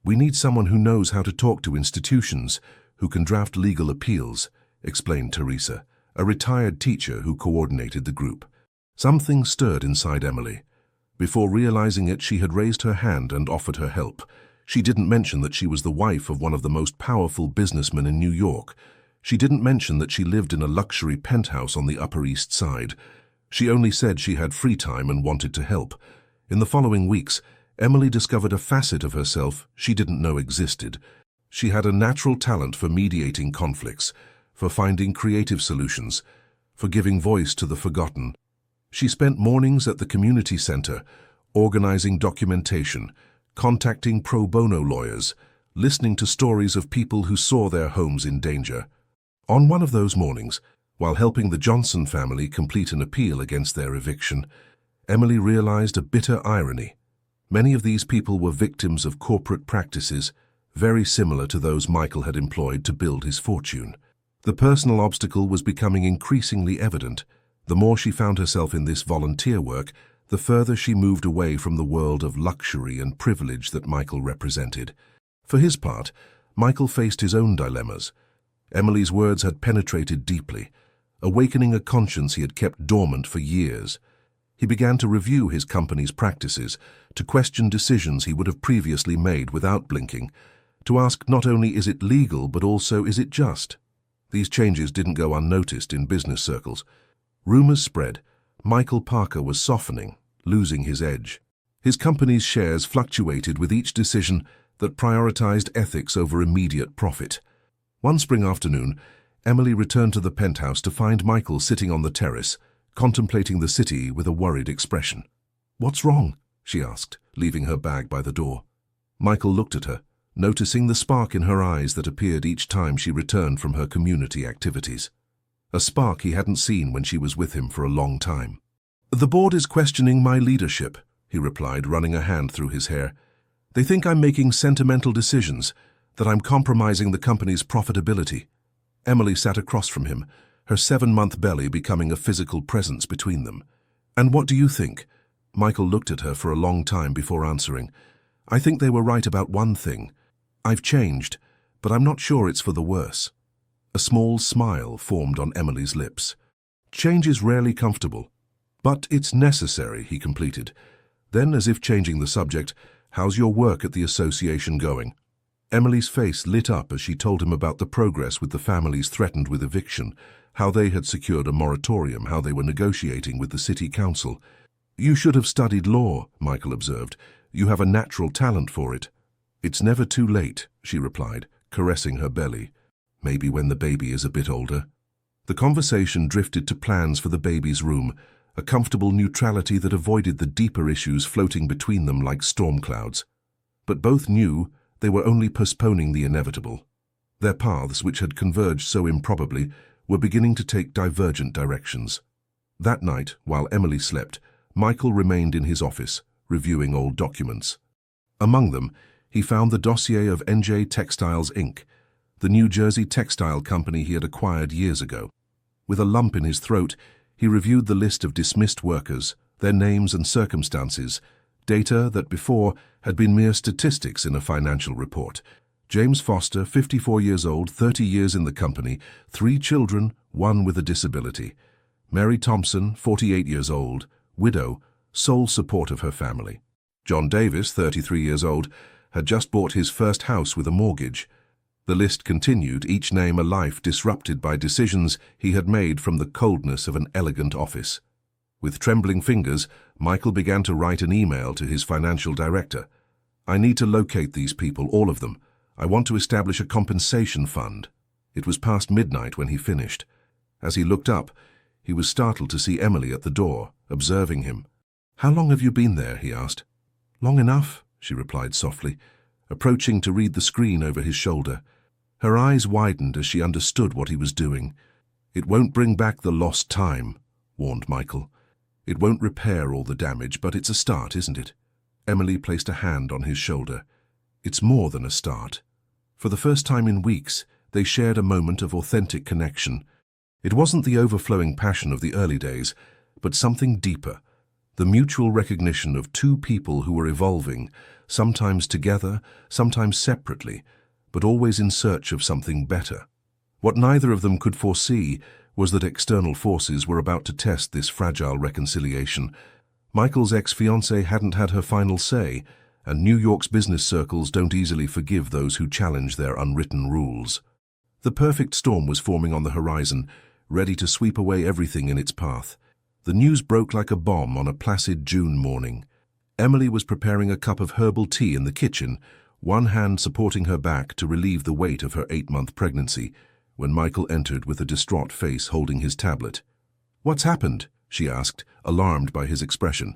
"We need someone who knows how to talk to institutions, who can draft legal appeals," explained Teresa, a retired teacher who coordinated the group. Something stirred inside Emily. Before realizing it, she had raised her hand and offered her help. She didn't mention that she was the wife of one of the most powerful businessmen in New York. She didn't mention that she lived in a luxury penthouse on the Upper East Side. She only said she had free time and wanted to help. In the following weeks, Emily discovered a facet of herself she didn't know existed. She had a natural talent for mediating conflicts, for finding creative solutions, for giving voice to the forgotten. She spent mornings at the community center, organizing documentation, contacting pro bono lawyers, listening to stories of people who saw their homes in danger. On one of those mornings, while helping the Johnson family complete an appeal against their eviction, Emily realized a bitter irony. Many of these people were victims of corporate practices, very similar to those Michael had employed to build his fortune. The personal obstacle was becoming increasingly evident. The more she found herself in this volunteer work, the further she moved away from the world of luxury and privilege that Michael represented. For his part, Michael faced his own dilemmas. Emily's words had penetrated deeply, awakening a conscience he had kept dormant for years. He began to review his company's practices, to question decisions he would have previously made without blinking, to ask not only is it legal but also is it just. These changes didn't go unnoticed in business circles. Rumors spread. Michael Parker was softening, losing his edge. His company's shares fluctuated with each decision that prioritized ethics over immediate profit. One spring afternoon, Emily returned to the penthouse to find Michael sitting on the terrace, contemplating the city with a worried expression. "What's wrong?" she asked, leaving her bag by the door. Michael looked at her, noticing the spark in her eyes that appeared each time she returned from her community activities. A spark he hadn't seen when she was with him for a long time. "The board is questioning my leadership," he replied, running a hand through his hair. "They think I'm making sentimental decisions, that I'm compromising the company's profitability." Emily sat across from him, her 7-month belly becoming a physical presence between them. "And what do you think?" Michael looked at her for a long time before answering. "I think they were right about one thing. I've changed, but I'm not sure it's for the worse." A small smile formed on Emily's lips. "Change is rarely comfortable, but it's necessary," he completed. Then, as if changing the subject, "How's your work at the association going?" Emily's face lit up as she told him about the progress with the families threatened with eviction, how they had secured a moratorium, how they were negotiating with the city council. "You should have studied law," Michael observed. "You have a natural talent for it." "It's never too late," she replied, caressing her belly. "Maybe when the baby is a bit older." The conversation drifted to plans for the baby's room, a comfortable neutrality that avoided the deeper issues floating between them like storm clouds. But both knew they were only postponing the inevitable. Their paths, which had converged so improbably, were beginning to take divergent directions. That night, while Emily slept, Michael remained in his office, reviewing old documents. Among them, he found the dossier of NJ Textiles, Inc., the New Jersey textile company he had acquired years ago. With a lump in his throat, he reviewed the list of dismissed workers, their names and circumstances, data that before had been mere statistics in a financial report. James Foster, 54 years old, 30 years in the company, 3 children, 1 with a disability. Mary Thompson, 48 years old, widow, sole support of her family. John Davis, 33 years old, had just bought his first house with a mortgage. The list continued, each name a life disrupted by decisions he had made from the coldness of an elegant office. With trembling fingers, Michael began to write an email to his financial director. "I need to locate these people, all of them. I want to establish a compensation fund." It was past midnight when he finished. As he looked up, he was startled to see Emily at the door, observing him. "How long have you been there?" he asked. "Long enough," she replied softly, approaching to read the screen over his shoulder. Her eyes widened as she understood what he was doing. "It won't bring back the lost time," warned Michael. "It won't repair all the damage, but it's a start, isn't it?" Emily placed a hand on his shoulder. "It's more than a start." For the first time in weeks, they shared a moment of authentic connection. It wasn't the overflowing passion of the early days, but something deeper, the mutual recognition of two people who were evolving, sometimes together, sometimes separately, but always in search of something better. What neither of them could foresee was that external forces were about to test this fragile reconciliation. Michael's ex-fiancée hadn't had her final say, and New York's business circles don't easily forgive those who challenge their unwritten rules. The perfect storm was forming on the horizon, ready to sweep away everything in its path. The news broke like a bomb on a placid June morning. Emily was preparing a cup of herbal tea in the kitchen, one hand supporting her back to relieve the weight of her 8-month pregnancy, when Michael entered with a distraught face holding his tablet. "What's happened?" she asked, alarmed by his expression.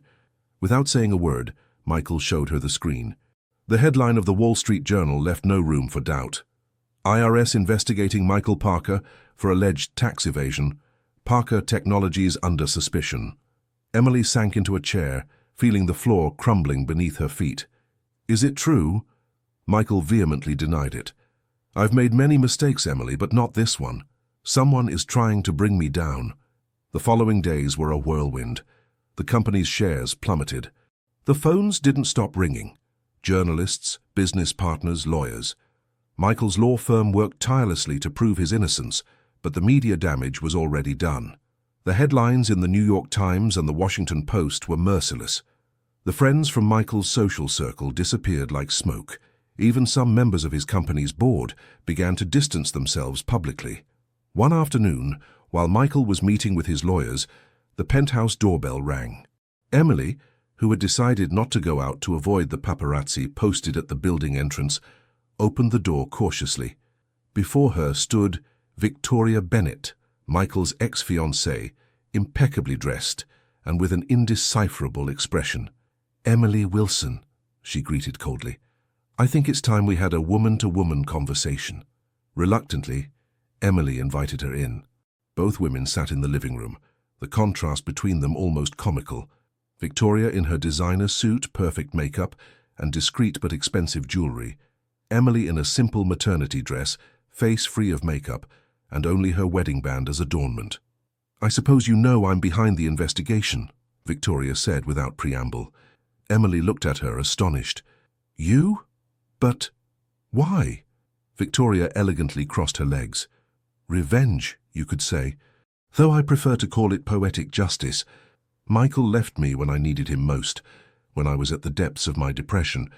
Without saying a word, Michael showed her the screen. The headline of the Wall Street Journal left no room for doubt. "IRS investigating Michael Parker for alleged tax evasion. Parker Technologies under suspicion." Emily sank into a chair, feeling the floor crumbling beneath her feet. "Is it true?" Michael vehemently denied it. "I've made many mistakes, Emily, but not this one. Someone is trying to bring me down." The following days were a whirlwind. The company's shares plummeted. The phones didn't stop ringing. Journalists, business partners, lawyers. Michael's law firm worked tirelessly to prove his innocence, but the media damage was already done. The headlines in the New York Times and the Washington Post were merciless. The friends from Michael's social circle disappeared like smoke. Even some members of his company's board began to distance themselves publicly. One afternoon, while Michael was meeting with his lawyers, the penthouse doorbell rang. Emily, who had decided not to go out to avoid the paparazzi posted at the building entrance, opened the door cautiously. Before her stood Victoria Bennett, Michael's ex-fiancée, impeccably dressed and with an indecipherable expression. "Emily Wilson," she greeted coldly. "I think it's time we had a woman-to-woman conversation." Reluctantly, Emily invited her in. Both women sat in the living room, the contrast between them almost comical. Victoria in her designer suit, perfect makeup, and discreet but expensive jewelry. Emily in a simple maternity dress, face free of makeup, and only her wedding band as adornment. "I suppose you know I'm behind the investigation," Victoria said without preamble. Emily looked at her, astonished. "You? But why?" Victoria elegantly crossed her legs. "Revenge, you could say. Though I prefer to call it poetic justice. Michael left me when I needed him most, when I was at the depths of my depression.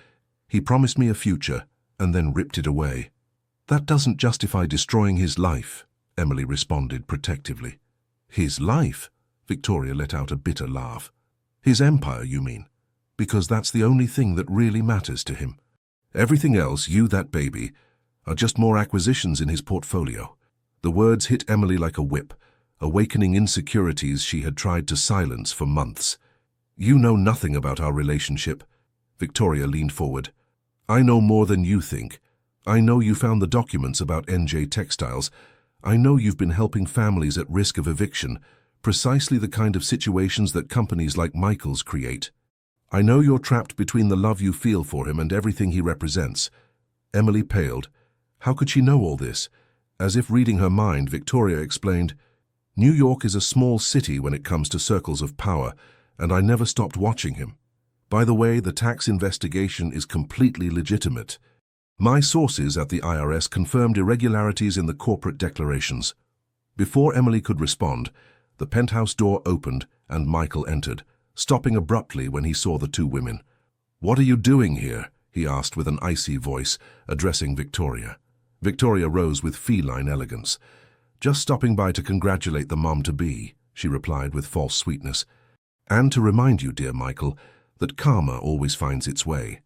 He promised me a future, and then ripped it away." "That doesn't justify destroying his life," Emily responded protectively. "His life?" Victoria let out a bitter laugh. "His empire, you mean? Because that's the only thing that really matters to him. Everything else, you, that baby, are just more acquisitions in his portfolio." The words hit Emily like a whip, awakening insecurities she had tried to silence for months. "You know nothing about our relationship." Victoria leaned forward. "I know more than you think. I know you found the documents about NJ Textiles. I know you've been helping families at risk of eviction, precisely the kind of situations that companies like Michael's create. I know you're trapped between the love you feel for him and everything he represents." Emily paled. How could she know all this? As if reading her mind, Victoria explained, "New York is a small city when it comes to circles of power, and I never stopped watching him. By the way, the tax investigation is completely legitimate. My sources at the IRS confirmed irregularities in the corporate declarations." Before Emily could respond, the penthouse door opened and Michael entered, stopping abruptly when he saw the two women. "What are you doing here?" he asked with an icy voice, addressing Victoria. Victoria rose with feline elegance. "Just stopping by to congratulate the mom-to-be," she replied with false sweetness. And to remind you, dear Michael, that karma always finds its way.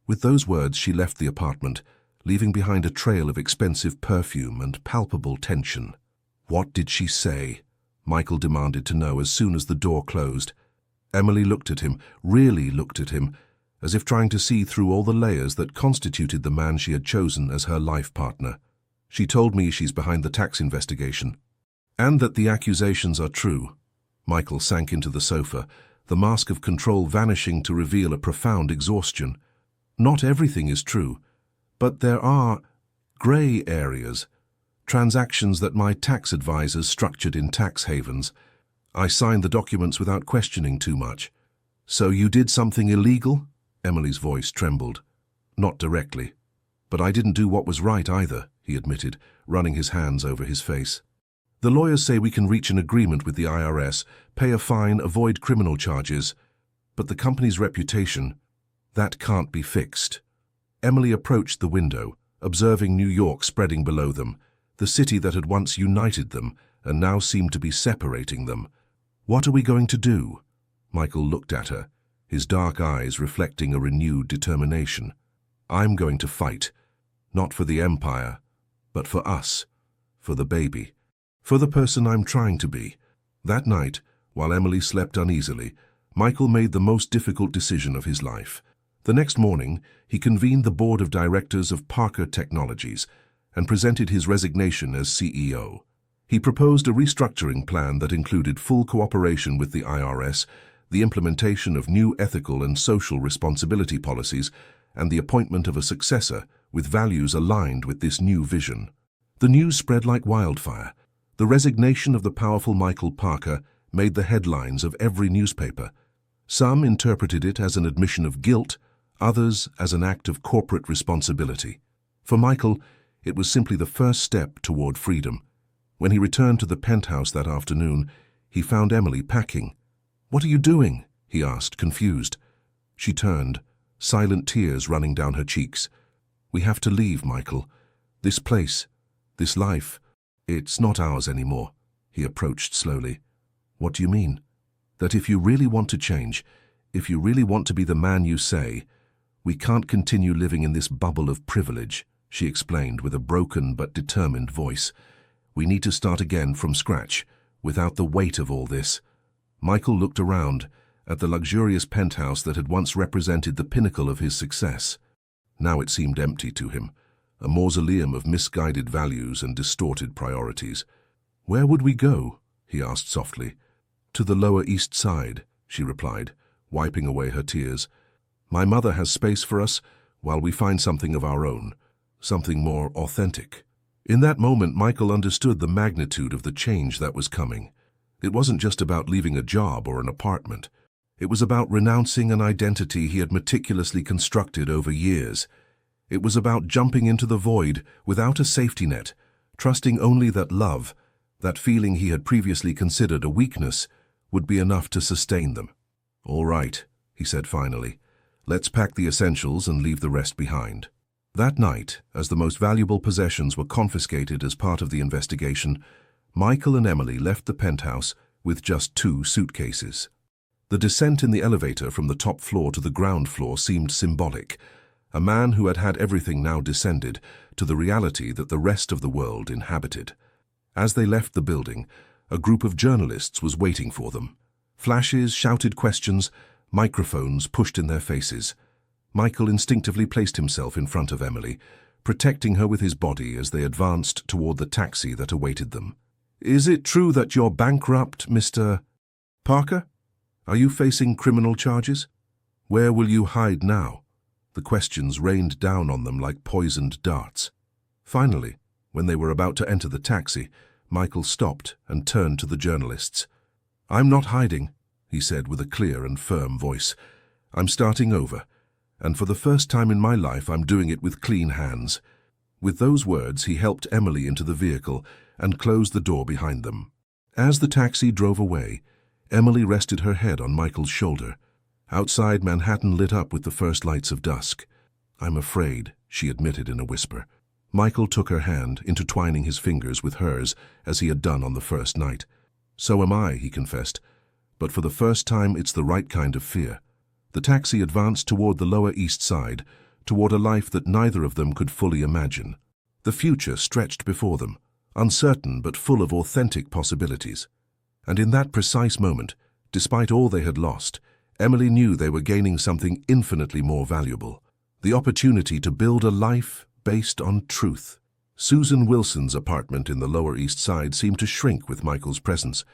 With those words, she left the apartment, leaving behind a trail of expensive perfume and palpable tension. What did she say? Michael demanded to know as soon as the door closed. Emily looked at him, really looked at him, as if trying to see through all the layers that constituted the man she had chosen as her life partner. She told me she's behind the tax investigation, and that the accusations are true. Michael sank into the sofa, the mask of control vanishing to reveal a profound exhaustion. Not everything is true, but there are grey areas, transactions that my tax advisors structured in tax havens. I signed the documents without questioning too much. So you did something illegal? Emily's voice trembled. Not directly. But I didn't do what was right either, he admitted, running his hands over his face. The lawyers say we can reach an agreement with the IRS, pay a fine, avoid criminal charges. But the company's reputation, that can't be fixed. Emily approached the window, observing New York spreading below them, the city that had once united them and now seemed to be separating them. What are we going to do? Michael looked at her, his dark eyes reflecting a renewed determination. I'm going to fight, not for the empire, but for us, for the baby, for the person I'm trying to be. That night, while Emily slept uneasily, Michael made the most difficult decision of his life. The next morning, he convened the board of directors of Parker Technologies and presented his resignation as CEO. He proposed a restructuring plan that included full cooperation with the IRS, the implementation of new ethical and social responsibility policies, and the appointment of a successor with values aligned with this new vision. The news spread like wildfire. The resignation of the powerful Michael Parker made the headlines of every newspaper. Some interpreted it as an admission of guilt, others as an act of corporate responsibility. For Michael, it was simply the first step toward freedom. When he returned to the penthouse that afternoon, he found Emily packing. "What are you doing?" he asked, confused. She turned, silent tears running down her cheeks. "We have to leave, Michael. This place, this life, it's not ours anymore." He approached slowly. "What do you mean?" "That if you really want to change, if you really want to be the man you say, we can't continue living in this bubble of privilege," she explained with a broken but determined voice. "We need to start again from scratch, without the weight of all this." Michael looked around at the luxurious penthouse that had once represented the pinnacle of his success. Now it seemed empty to him, a mausoleum of misguided values and distorted priorities. "Where would we go?" he asked softly. "To the Lower East Side," she replied, wiping away her tears. "My mother has space for us while we find something of our own, something more authentic." In that moment, Michael understood the magnitude of the change that was coming. It wasn't just about leaving a job or an apartment. It was about renouncing an identity he had meticulously constructed over years. It was about jumping into the void without a safety net, trusting only that love, that feeling he had previously considered a weakness, would be enough to sustain them. "All right," he said finally. "Let's pack the essentials and leave the rest behind." That night, as the most valuable possessions were confiscated as part of the investigation, Michael and Emily left the penthouse with just 2 suitcases. The descent in the elevator from the top floor to the ground floor seemed symbolic. A man who had had everything now descended to the reality that the rest of the world inhabited. As they left the building, a group of journalists was waiting for them. Flashes, shouted questions, microphones pushed in their faces. Michael instinctively placed himself in front of Emily, protecting her with his body as they advanced toward the taxi that awaited them. "Is it true that you're bankrupt, Mr. Parker? Are you facing criminal charges? Where will you hide now?" The questions rained down on them like poisoned darts. Finally, when they were about to enter the taxi, Michael stopped and turned to the journalists. "I'm not hiding," he said with a clear and firm voice. "I'm starting over, and for the first time in my life I'm doing it with clean hands." With those words, he helped Emily into the vehicle and closed the door behind them. As the taxi drove away, Emily rested her head on Michael's shoulder. Outside, Manhattan lit up with the first lights of dusk. "I'm afraid," she admitted in a whisper. Michael took her hand, intertwining his fingers with hers as he had done on the first night. "So am I," he confessed. but for the first time it's the right kind of fear. The taxi advanced toward the Lower East Side, toward a life that neither of them could fully imagine. The future stretched before them, uncertain but full of authentic possibilities. And in that precise moment, despite all they had lost, Emily knew they were gaining something infinitely more valuable: the opportunity to build a life based on truth. Susan Wilson's apartment in the Lower East Side seemed to shrink with Michael's presence.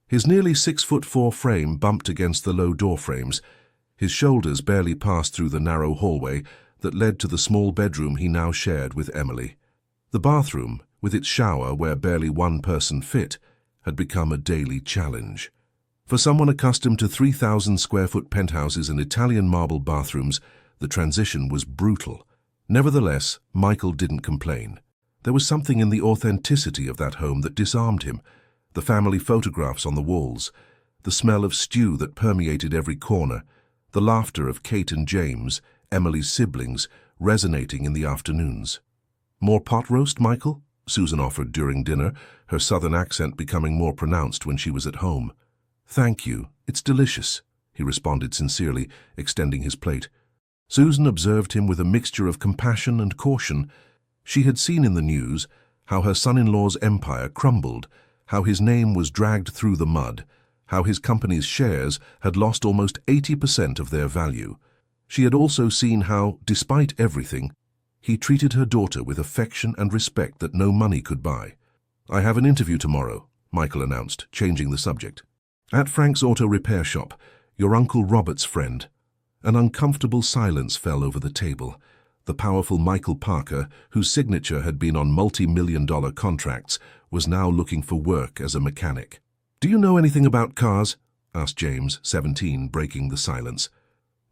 His nearly 6'4" frame bumped against the low door frames. His shoulders barely passed through the narrow hallway that led to the small bedroom he now shared with Emily. The bathroom, with its shower where barely one person fit, had become a daily challenge. For someone accustomed to 3,000-square-foot penthouses and Italian marble bathrooms, the transition was brutal. Nevertheless, Michael didn't complain. There was something in the authenticity of that home that disarmed him. The family photographs on the walls, the smell of stew that permeated every corner, the laughter of Kate and James, Emily's siblings, resonating in the afternoons. "More pot roast, Michael?" Susan offered during dinner, her southern accent becoming more pronounced when she was at home. "Thank you, it's delicious," he responded sincerely, extending his plate. Susan observed him with a mixture of compassion and caution. She had seen in the news how her son-in-law's empire crumbled, how his name was dragged through the mud, how his company's shares had lost almost 80% of their value. She had also seen how, despite everything, he treated her daughter with affection and respect that no money could buy. "I have an interview tomorrow," Michael announced, changing the subject. "At Frank's auto repair shop, your Uncle Robert's friend." An uncomfortable silence fell over the table. The powerful Michael Parker, whose signature had been on multi-million-dollar contracts, was now looking for work as a mechanic. "Do you know anything about cars?" asked James, 17, breaking the silence.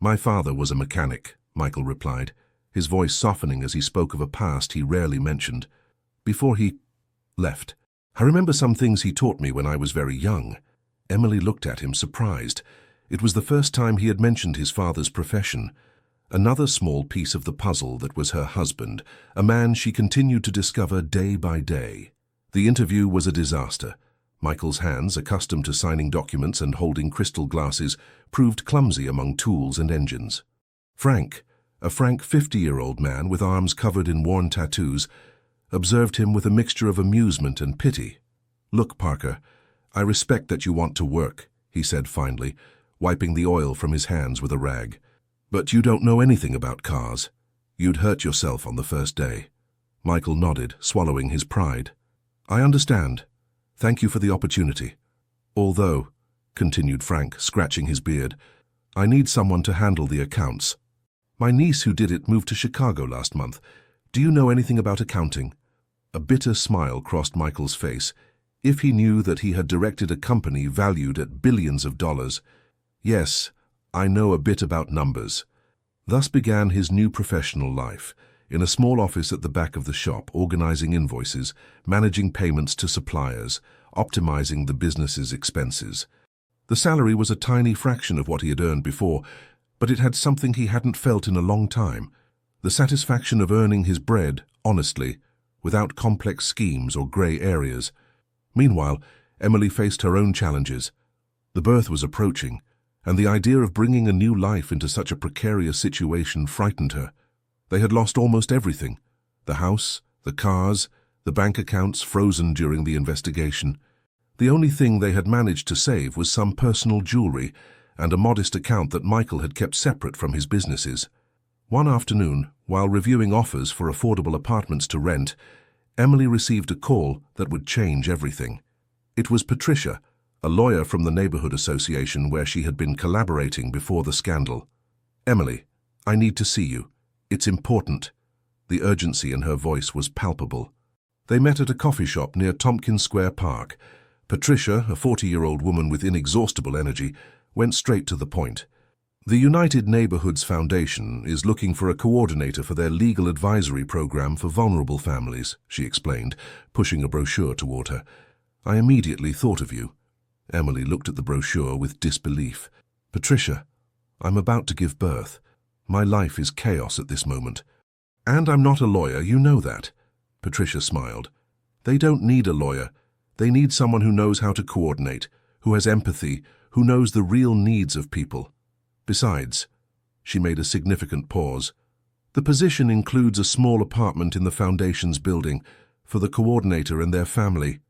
"My father was a mechanic," Michael replied, his voice softening as he spoke of a past he rarely mentioned. "Before he left. I remember some things he taught me when I was very young." Emily looked at him, surprised. It was the first time he had mentioned his father's profession. Another small piece of the puzzle that was her husband, a man she continued to discover day by day. The interview was a disaster. Michael's hands, accustomed to signing documents and holding crystal glasses, proved clumsy among tools and engines. Frank, a frank 50-year-old man with arms covered in worn tattoos, observed him with a mixture of amusement and pity. "Look, Parker, I respect that you want to work," he said finally, wiping the oil from his hands with a rag. "But you don't know anything about cars. You'd hurt yourself on the first day." Michael nodded, swallowing his pride. "I understand. Thank you for the opportunity. Although," continued Frank, scratching his beard, "I need someone to handle the accounts. My niece who did it moved to Chicago last month. Do you know anything about accounting?" A bitter smile crossed Michael's face. If he knew that he had directed a company valued at billions of dollars. "Yes, I know a bit about numbers." Thus began his new professional life, in a small office at the back of the shop, organizing invoices, managing payments to suppliers, optimizing the business's expenses. The salary was a tiny fraction of what he had earned before, but it had something he hadn't felt in a long time: the satisfaction of earning his bread honestly, without complex schemes or gray areas. Meanwhile, Emily faced her own challenges. The birth was approaching, and the idea of bringing a new life into such a precarious situation frightened her. They had lost almost everything: the house, the cars, the bank accounts frozen during the investigation. The only thing they had managed to save was some personal jewelry and a modest account that Michael had kept separate from his businesses. One afternoon, while reviewing offers for affordable apartments to rent, Emily received a call that would change everything. It was Patricia, a lawyer from the neighborhood association where she had been collaborating before the scandal. "Emily, I need to see you. It's important." The urgency in her voice was palpable. They met at a coffee shop near Tompkins Square Park. Patricia, a 40-year-old woman with inexhaustible energy, went straight to the point. "The United Neighborhoods Foundation is looking for a coordinator for their legal advisory program for vulnerable families," she explained, pushing a brochure toward her. "I immediately thought of you." Emily looked at the brochure with disbelief. "Patricia, I'm about to give birth. My life is chaos at this moment. And I'm not a lawyer, you know that." Patricia smiled. "They don't need a lawyer. They need someone who knows how to coordinate, who has empathy, who knows the real needs of people. Besides, she made a significant pause, the position includes a small apartment in the Foundation's building for the coordinator and their family.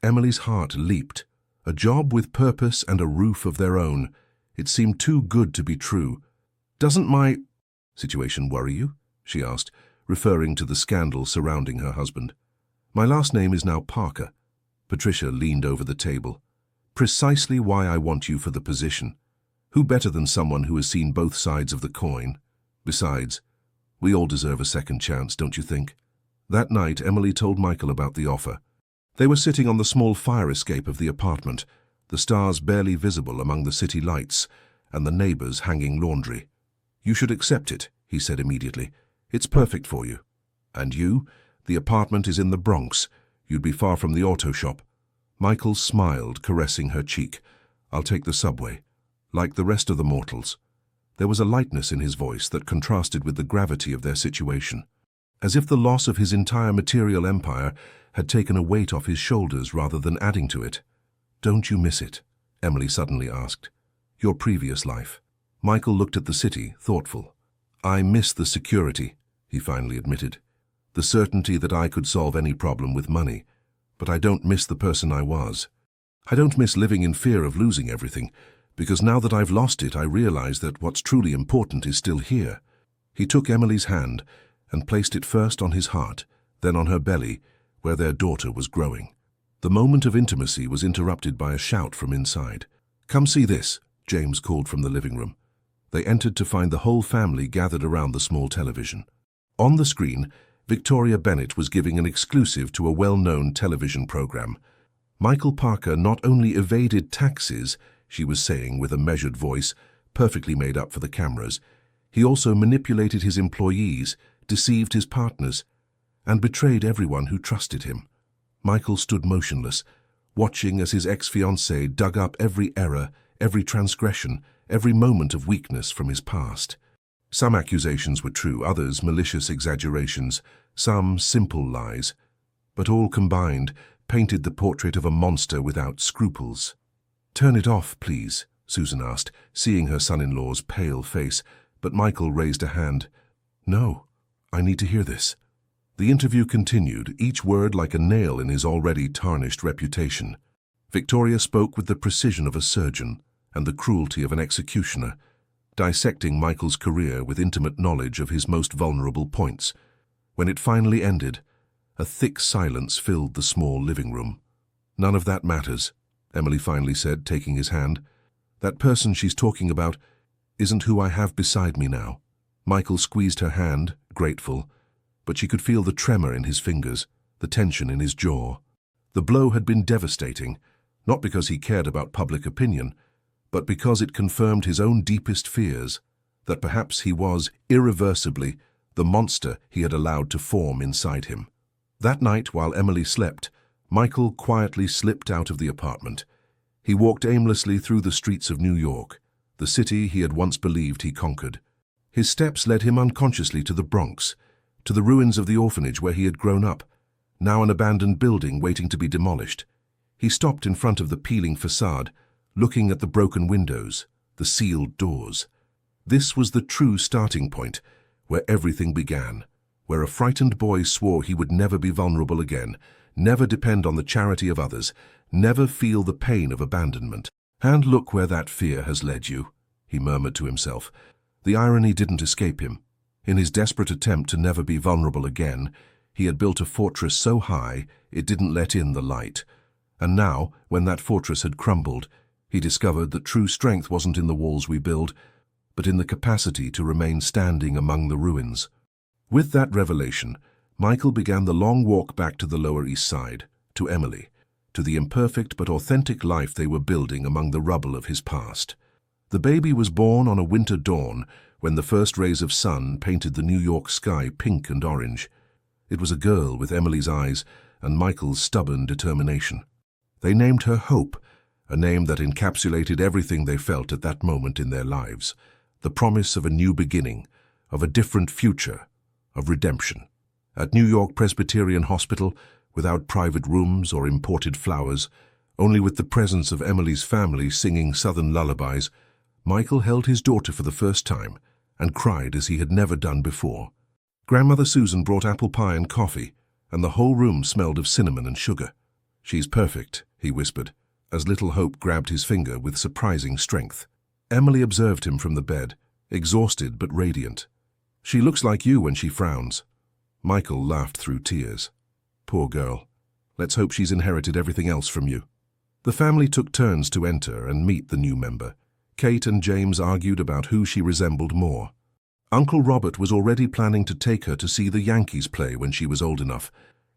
Emily's heart leaped. A job with purpose and a roof of their own. It seemed too good to be true. "Doesn't my situation worry you?" she asked, referring to the scandal surrounding her husband. "My last name is now Parker." Patricia leaned over the table. "Precisely why I want you for the position. Who better than someone who has seen both sides of the coin? Besides, we all deserve a second chance, don't you think?" That night, Emily told Michael about the offer. They were sitting on the small fire escape of the apartment, the stars barely visible among the city lights, and the neighbors hanging laundry. "You should accept it," he said immediately. "It's perfect for you. And you? The apartment is in the Bronx. You'd be far from the auto shop." Michael smiled, caressing her cheek. "I'll take the subway. Like the rest of the mortals." There was a lightness in his voice that contrasted with the gravity of their situation, as if the loss of his entire material empire had taken a weight off his shoulders rather than adding to it. "Don't you miss it?" Emily suddenly asked. "Your previous life?" Michael looked at the city, thoughtful. "I miss the security," he finally admitted. "The certainty that I could solve any problem with money. But I don't miss the person I was. I don't miss living in fear of losing everything, because now that I've lost it, I realize that what's truly important is still here." He took Emily's hand and placed it first on his heart, then on her belly, where their daughter was growing. The moment of intimacy was interrupted by a shout from inside. "Come see this," James called from the living room. They entered to find the whole family gathered around the small television. On the screen, Victoria Bennett was giving an exclusive to a well-known television program. Michael Parker not only evaded taxes, she was saying with a measured voice, perfectly made up for the cameras, he also manipulated his employees, deceived his partners, and betrayed everyone who trusted him. Michael stood motionless, watching as his ex-fiancée dug up every error, every transgression, every moment of weakness from his past. Some accusations were true, others malicious exaggerations, some simple lies, but all combined painted the portrait of a monster without scruples. "Turn it off, please," Susan asked, seeing her son-in-law's pale face, but Michael raised a hand. "No, I need to hear this." The interview continued, each word like a nail in his already tarnished reputation. Victoria spoke with the precision of a surgeon and the cruelty of an executioner, dissecting Michael's career with intimate knowledge of his most vulnerable points. When it finally ended, a thick silence filled the small living room. "None of that matters," Emily finally said, taking his hand. "That person she's talking about isn't who I have beside me now." Michael squeezed her hand, grateful, but she could feel the tremor in his fingers, the tension in his jaw. The blow had been devastating, not because he cared about public opinion, but because it confirmed his own deepest fears, that perhaps he was, irreversibly, the monster he had allowed to form inside him. That night, while Emily slept, Michael quietly slipped out of the apartment. He walked aimlessly through the streets of New York, the city he had once believed he conquered. His steps led him unconsciously to the Bronx, to the ruins of the orphanage where he had grown up, now an abandoned building waiting to be demolished. He stopped in front of the peeling facade, looking at the broken windows, the sealed doors. This was the true starting point, where everything began, where a frightened boy swore he would never be vulnerable again, never depend on the charity of others, never feel the pain of abandonment. "And look where that fear has led you," he murmured to himself. The irony didn't escape him. In his desperate attempt to never be vulnerable again, he had built a fortress so high it didn't let in the light. And now, when that fortress had crumbled, he discovered that true strength wasn't in the walls we build, but in the capacity to remain standing among the ruins. With that revelation, Michael began the long walk back to the Lower East Side, to Emily, to the imperfect but authentic life they were building among the rubble of his past. The baby was born on a winter dawn when the first rays of sun painted the New York sky pink and orange. It was a girl with Emily's eyes and Michael's stubborn determination. They named her Hope, a name that encapsulated everything they felt at that moment in their lives, the promise of a new beginning, of a different future, of redemption. At New York Presbyterian Hospital, without private rooms or imported flowers, Only with the presence of Emily's family singing southern lullabies, Michael held his daughter for the first time and cried as he had never done before. Grandmother Susan brought apple pie and coffee, and the whole room smelled of cinnamon and sugar. "She's perfect," he whispered, as little Hope grabbed his finger with surprising strength. Emily observed him from the bed, exhausted but radiant. "She looks like you when she frowns." Michael laughed through tears. "Poor girl. Let's hope she's inherited everything else from you." The family took turns to enter and meet the new member. Kate and James argued about who she resembled more. Uncle Robert was already planning to take her to see the Yankees play when she was old enough.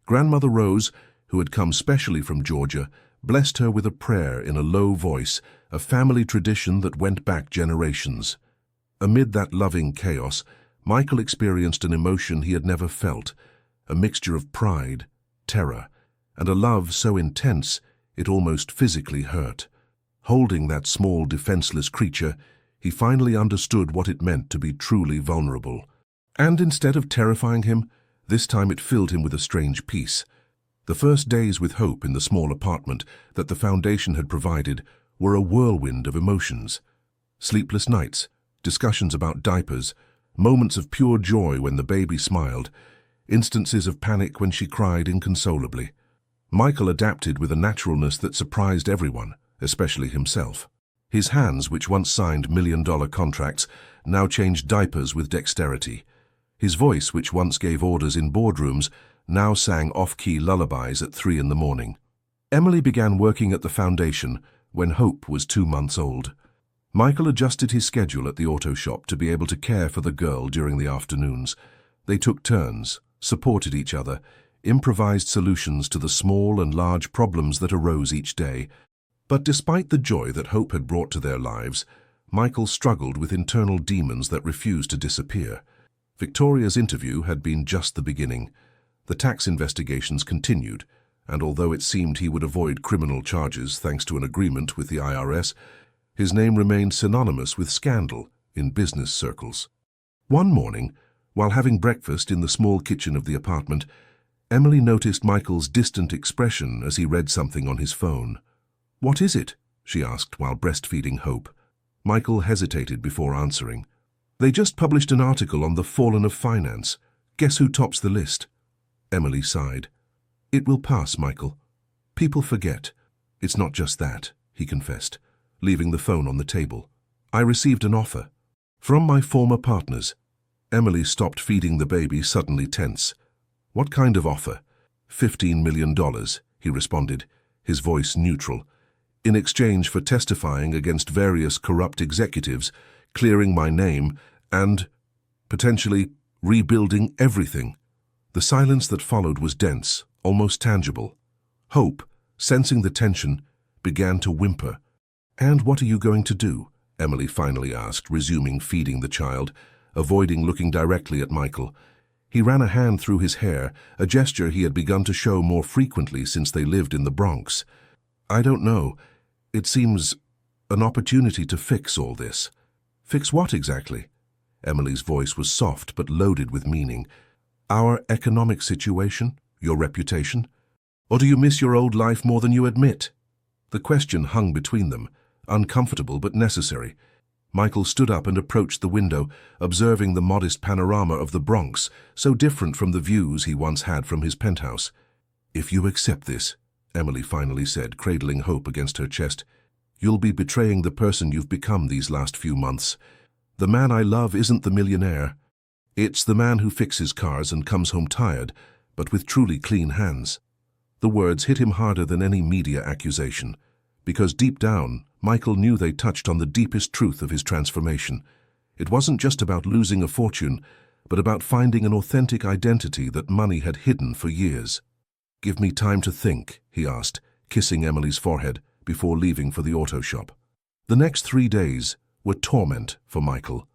Grandmother Rose, who had come specially from Georgia, blessed her with a prayer in a low voice, a family tradition that went back generations. Amid that loving chaos, Michael experienced an emotion he had never felt, a mixture of pride, terror, and a love so intense it almost physically hurt. Holding that small, defenseless creature, he finally understood what it meant to be truly vulnerable. And instead of terrifying him, this time it filled him with a strange peace. The first days with Hope in the small apartment that the Foundation had provided were a whirlwind of emotions. Sleepless nights, discussions about diapers, moments of pure joy when the baby smiled, instances of panic when she cried inconsolably. Michael adapted with a naturalness that surprised everyone, especially himself. His hands, which once signed million-dollar contracts, now changed diapers with dexterity. His voice, which once gave orders in boardrooms, now sang off-key lullabies at 3 in the morning. Emily began working at the Foundation when Hope was 2 months old. Michael adjusted his schedule at the auto shop to be able to care for the girl during the afternoons. They took turns, supported each other, improvised solutions to the small and large problems that arose each day. But despite the joy that Hope had brought to their lives, Michael struggled with internal demons that refused to disappear. Victoria's interview had been just the beginning. The tax investigations continued, and although it seemed he would avoid criminal charges thanks to an agreement with the IRS, his name remained synonymous with scandal in business circles. One morning, while having breakfast in the small kitchen of the apartment, Emily noticed Michael's distant expression as he read something on his phone. "What is it?" she asked while breastfeeding Hope. Michael hesitated before answering. "They just published an article on the fallen of finance. Guess who tops the list?" Emily sighed. "It will pass, Michael. People forget. It's not just that," he confessed, leaving the phone on the table. "I received an offer. From my former partners." Emily stopped feeding the baby, suddenly tense. "What kind of offer?" $15 million, he responded, his voice neutral. "In exchange for testifying against various corrupt executives, clearing my name, and potentially rebuilding everything." The silence that followed was dense, almost tangible. Hope, sensing the tension, began to whimper. "And what are you going to do?" Emily finally asked, resuming feeding the child, avoiding looking directly at Michael. He ran a hand through his hair, a gesture he had begun to show more frequently since they lived in the Bronx. "I don't know. It seems an opportunity to fix all this." "Fix what exactly?" Emily's voice was soft but loaded with meaning. "Our economic situation? Your reputation? Or do you miss your old life more than you admit?" The question hung between them, uncomfortable but necessary. Michael stood up and approached the window, observing the modest panorama of the Bronx, so different from the views he once had from his penthouse. "If you accept this," Emily finally said, cradling Hope against her chest, "you'll be betraying the person you've become these last few months. The man I love isn't the millionaire. It's the man who fixes cars and comes home tired, but with truly clean hands." The words hit him harder than any media accusation, because deep down, Michael knew they touched on the deepest truth of his transformation. It wasn't just about losing a fortune, but about finding an authentic identity that money had hidden for years. "Give me time to think," he asked, kissing Emily's forehead before leaving for the auto shop. The next 3 days were torment for Michael.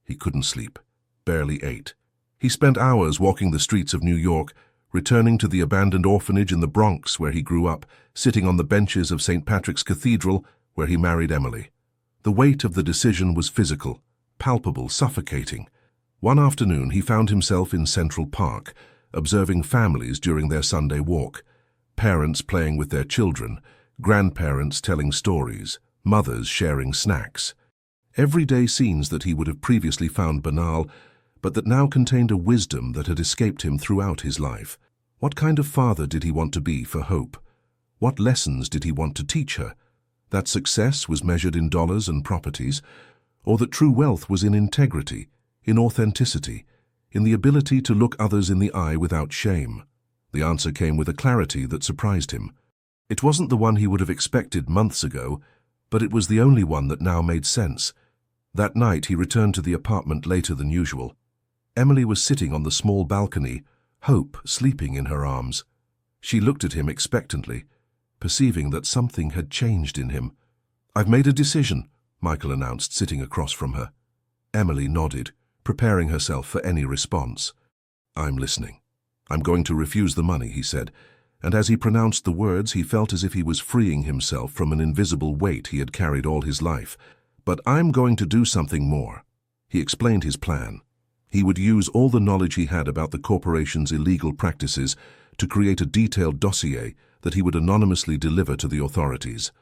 He couldn't sleep, barely ate. He spent hours walking the streets of New York, returning to the abandoned orphanage in the Bronx where he grew up, sitting on the benches of St. Patrick's Cathedral where he married Emily. The weight of the decision was physical, palpable, suffocating. One afternoon he found himself in Central Park, observing families during their Sunday walk. Parents playing with their children, grandparents telling stories, mothers sharing snacks. Everyday scenes that he would have previously found banal, but that now contained a wisdom that had escaped him throughout his life. What kind of father did he want to be for Hope? What lessons did he want to teach her? That success was measured in dollars and properties, or that true wealth was in integrity, in authenticity, in the ability to look others in the eye without shame? The answer came with a clarity that surprised him. It wasn't the one he would have expected months ago, but it was the only one that now made sense. That night he returned to the apartment later than usual. Emily was sitting on the small balcony, Hope sleeping in her arms. She looked at him expectantly, perceiving that something had changed in him. "I've made a decision," Michael announced, sitting across from her. Emily nodded, preparing herself for any response. "I'm listening. I'm going to refuse the money," he said, and as he pronounced the words he felt as if he was freeing himself from an invisible weight he had carried all his life. "But I'm going to do something more." He explained his plan. He would use all the knowledge he had about the corporation's illegal practices to create a detailed dossier that he would anonymously deliver to the authorities.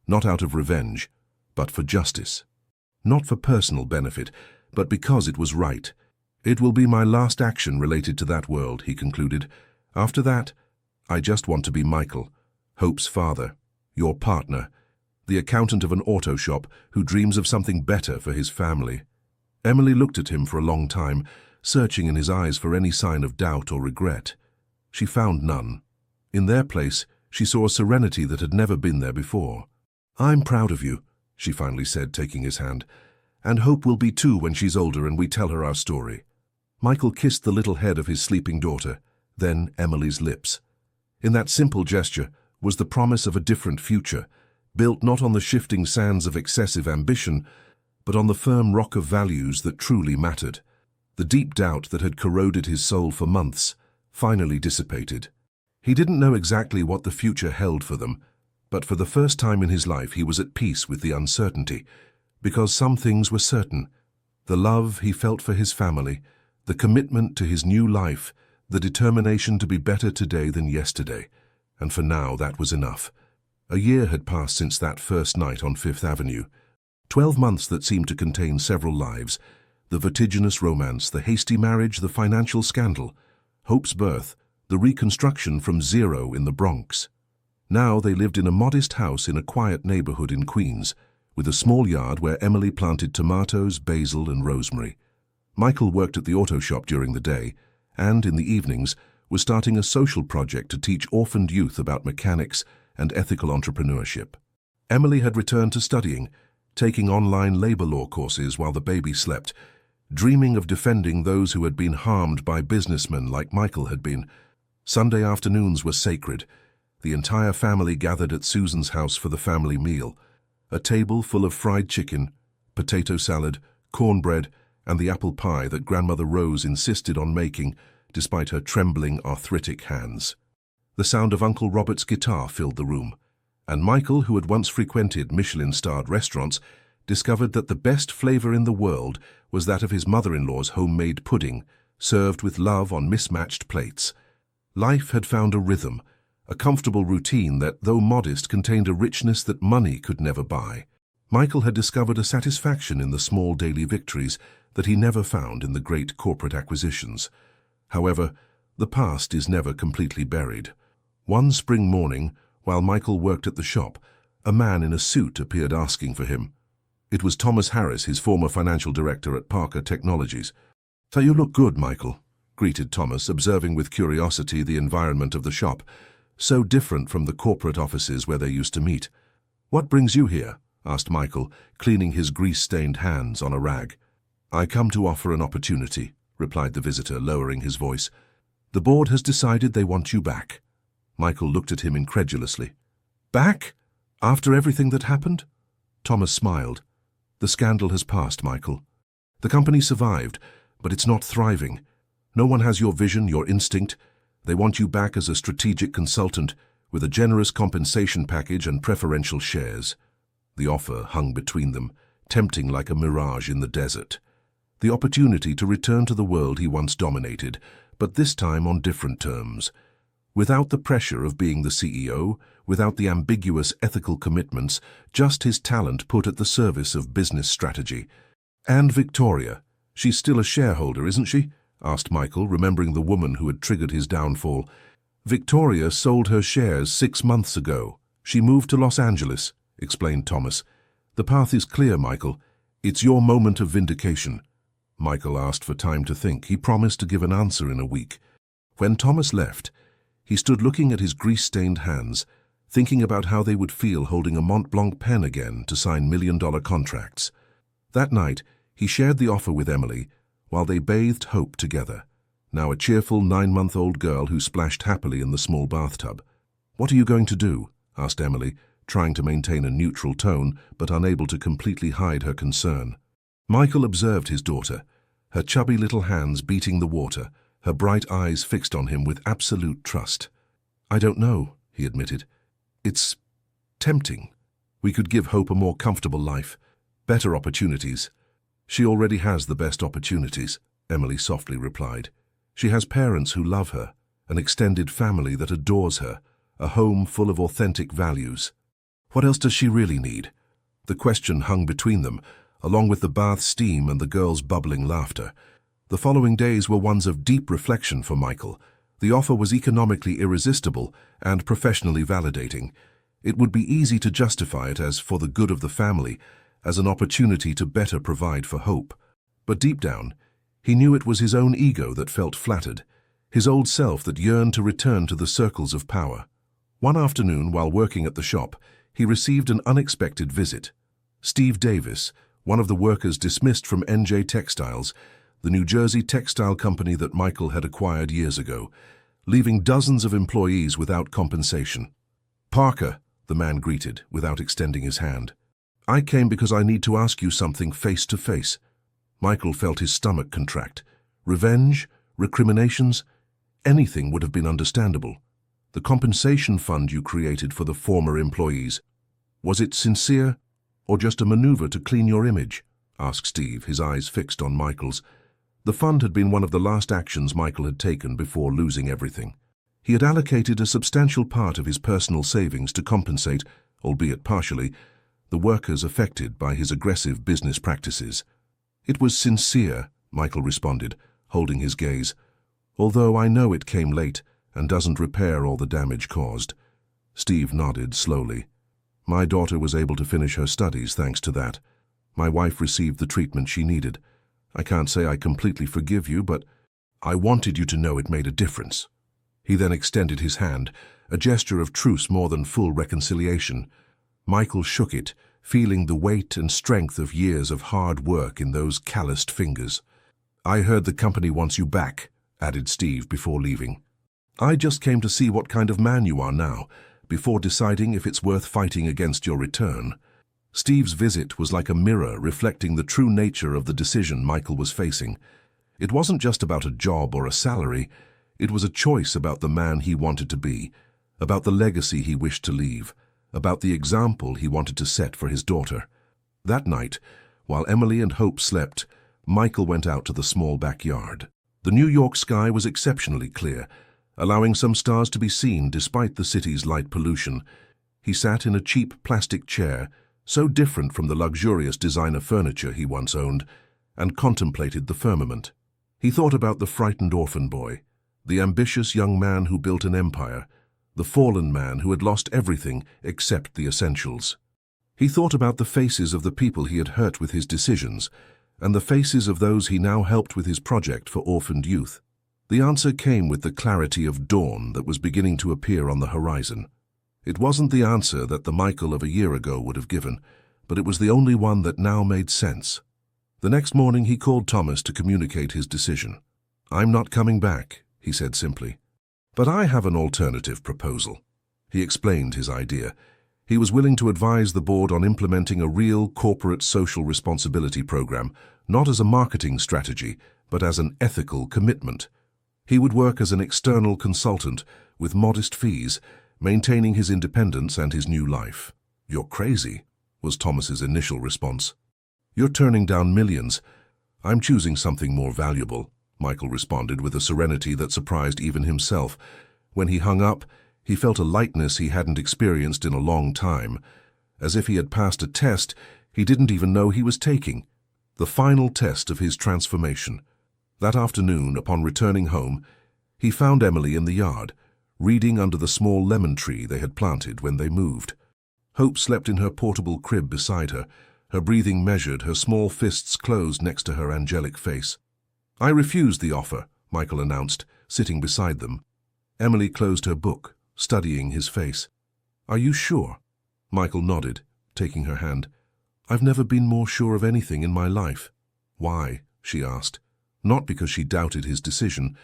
Not out of revenge, but for justice. Not for personal benefit, but because it was right. "It will be my last action related to that world," he concluded. "After that, I just want to be Michael, Hope's father, your partner, the accountant of an auto shop who dreams of something better for his family." Emily looked at him for a long time, searching in his eyes for any sign of doubt or regret. She found none. In their place, she saw a serenity that had never been there before. "I'm proud of you," she finally said, taking his hand. "And Hope will be too when she's older and we tell her our story." Michael kissed the little head of his sleeping daughter, then Emily's lips. In that simple gesture was the promise of a different future, built not on the shifting sands of excessive ambition, but on the firm rock of values that truly mattered. The deep doubt that had corroded his soul for months finally dissipated. He didn't know exactly what the future held for them, but for the first time in his life he was at peace with the uncertainty, because some things were certain. The love he felt for his family, the commitment to his new life, the determination to be better today than yesterday, and for now that was enough. A year had passed since that first night on Fifth Avenue. 12 months that seemed to contain several lives, the vertiginous romance, the hasty marriage, the financial scandal, Hope's birth, the reconstruction from zero in the Bronx. Now they lived in a modest house in a quiet neighborhood in Queens, with a small yard where Emily planted tomatoes, basil, and rosemary. Michael worked at the auto shop during the day, and in the evenings was starting a social project to teach orphaned youth about mechanics and ethical entrepreneurship. Emily had returned to studying, taking online labor law courses while the baby slept, dreaming of defending those who had been harmed by businessmen like Michael had been. Sunday afternoons were sacred. The entire family gathered at Susan's house for the family meal, a table full of fried chicken, potato salad, cornbread, and the apple pie that Grandmother Rose insisted on making despite her trembling, arthritic hands. The sound of Uncle Robert's guitar filled the room, and Michael, who had once frequented Michelin-starred restaurants, discovered that the best flavor in the world was that of his mother-in-law's homemade pudding, served with love on mismatched plates. Life had found a rhythm, a comfortable routine that, though modest, contained a richness that money could never buy. Michael had discovered a satisfaction in the small daily victories that he never found in the great corporate acquisitions. However, the past is never completely buried. One spring morning, while Michael worked at the shop, a man in a suit appeared asking for him. It was Thomas Harris, his former financial director at Parker Technologies. "So you look good, Michael," greeted Thomas, observing with curiosity the environment of the shop, so different from the corporate offices where they used to meet. "What brings you here?" asked Michael, cleaning his grease-stained hands on a rag. "I come to offer an opportunity," replied the visitor, lowering his voice. "The board has decided they want you back." Michael looked at him incredulously. "Back? After everything that happened?" Thomas smiled. "The scandal has passed, Michael. The company survived, but it's not thriving. No one has your vision, your instinct. They want you back as a strategic consultant with a generous compensation package and preferential shares." The offer hung between them, tempting like a mirage in the desert. The opportunity to return to the world he once dominated, but this time on different terms. Without the pressure of being the CEO, without the ambiguous ethical commitments, just his talent put at the service of business strategy. And Victoria, she's still a shareholder, isn't she? Asked Michael, remembering the woman who had triggered his downfall. Victoria sold her shares 6 months ago. She moved to Los Angeles, explained Thomas. The path is clear, Michael. It's your moment of vindication. Michael asked for time to think. He promised to give an answer in a week. When Thomas left, he stood looking at his grease-stained hands, thinking about how they would feel holding a Mont Blanc pen again to sign million-dollar contracts. That night, he shared the offer with Emily, while they bathed Hope together, now a cheerful 9-month-old girl who splashed happily in the small bathtub. "What are you going to do?" asked Emily, trying to maintain a neutral tone, but unable to completely hide her concern. Michael observed his daughter, her chubby little hands beating the water, her bright eyes fixed on him with absolute trust. "I don't know," he admitted. "It's tempting. We could give Hope a more comfortable life, better opportunities." "She already has the best opportunities," Emily softly replied. "She has parents who love her, an extended family that adores her, a home full of authentic values. What else does she really need?" The question hung between them, along with the bath steam and the girls' bubbling laughter. The following days were ones of deep reflection for Michael. The offer was economically irresistible and professionally validating. It would be easy to justify it as for the good of the family, as an opportunity to better provide for Hope. But deep down, he knew it was his own ego that felt flattered, his old self that yearned to return to the circles of power. One afternoon, while working at the shop, he received an unexpected visit. Steve Davis, one of the workers dismissed from NJ Textiles, the New Jersey textile company that Michael had acquired years ago, leaving dozens of employees without compensation. "Parker," the man greeted, without extending his hand. "I came because I need to ask you something face to face." Michael felt his stomach contract. Revenge? Recriminations? Anything would have been understandable. "The compensation fund you created for the former employees, was it sincere or just a maneuver to clean your image?" asked Steve, his eyes fixed on Michael's. The fund had been one of the last actions Michael had taken before losing everything. He had allocated a substantial part of his personal savings to compensate, albeit partially, the workers affected by his aggressive business practices. "It was sincere," Michael responded, holding his gaze, "although I know it came late and doesn't repair all the damage caused." Steve nodded slowly. "My daughter was able to finish her studies thanks to that. My wife received the treatment she needed. I can't say I completely forgive you, but I wanted you to know it made a difference." He then extended his hand, a gesture of truce more than full reconciliation. Michael shook it, feeling the weight and strength of years of hard work in those calloused fingers. "I heard the company wants you back," added Steve before leaving. "I just came to see what kind of man you are now, before deciding if it's worth fighting against your return." Steve's visit was like a mirror reflecting the true nature of the decision Michael was facing. It wasn't just about a job or a salary. It was a choice about the man he wanted to be, about the legacy he wished to leave, about the example he wanted to set for his daughter. That night, while Emily and Hope slept, Michael went out to the small backyard. The New York sky was exceptionally clear, allowing some stars to be seen despite the city's light pollution. He sat in a cheap plastic chair, so different from the luxurious designer furniture he once owned, and contemplated the firmament. He thought about the frightened orphan boy, the ambitious young man who built an empire, the fallen man who had lost everything except the essentials. He thought about the faces of the people he had hurt with his decisions, and the faces of those he now helped with his project for orphaned youth. The answer came with the clarity of dawn that was beginning to appear on the horizon. It wasn't the answer that the Michael of a year ago would have given, but it was the only one that now made sense. The next morning he called Thomas to communicate his decision. "I'm not coming back," he said simply. "But I have an alternative proposal." He explained his idea. He was willing to advise the board on implementing a real corporate social responsibility program, not as a marketing strategy, but as an ethical commitment. He would work as an external consultant with modest fees, maintaining his independence and his new life. "You're crazy," was Thomas's initial response. "You're turning down millions. I'm choosing something more valuable," Michael responded with a serenity that surprised even himself. When he hung up, He felt a lightness he hadn't experienced in a long time, as if he had passed a test he didn't even know he was taking, the final test of his transformation. That afternoon, upon returning home, he found Emily in the yard, reading under the small lemon tree they had planted when they moved. Hope slept in her portable crib beside her, her breathing measured, her small fists closed next to her angelic face. "I refused the offer," Michael announced, sitting beside them. Emily closed her book, studying his face. "Are you sure?" Michael nodded, taking her hand. "I've never been more sure of anything in my life." "Why?" she asked, not because she doubted his decision,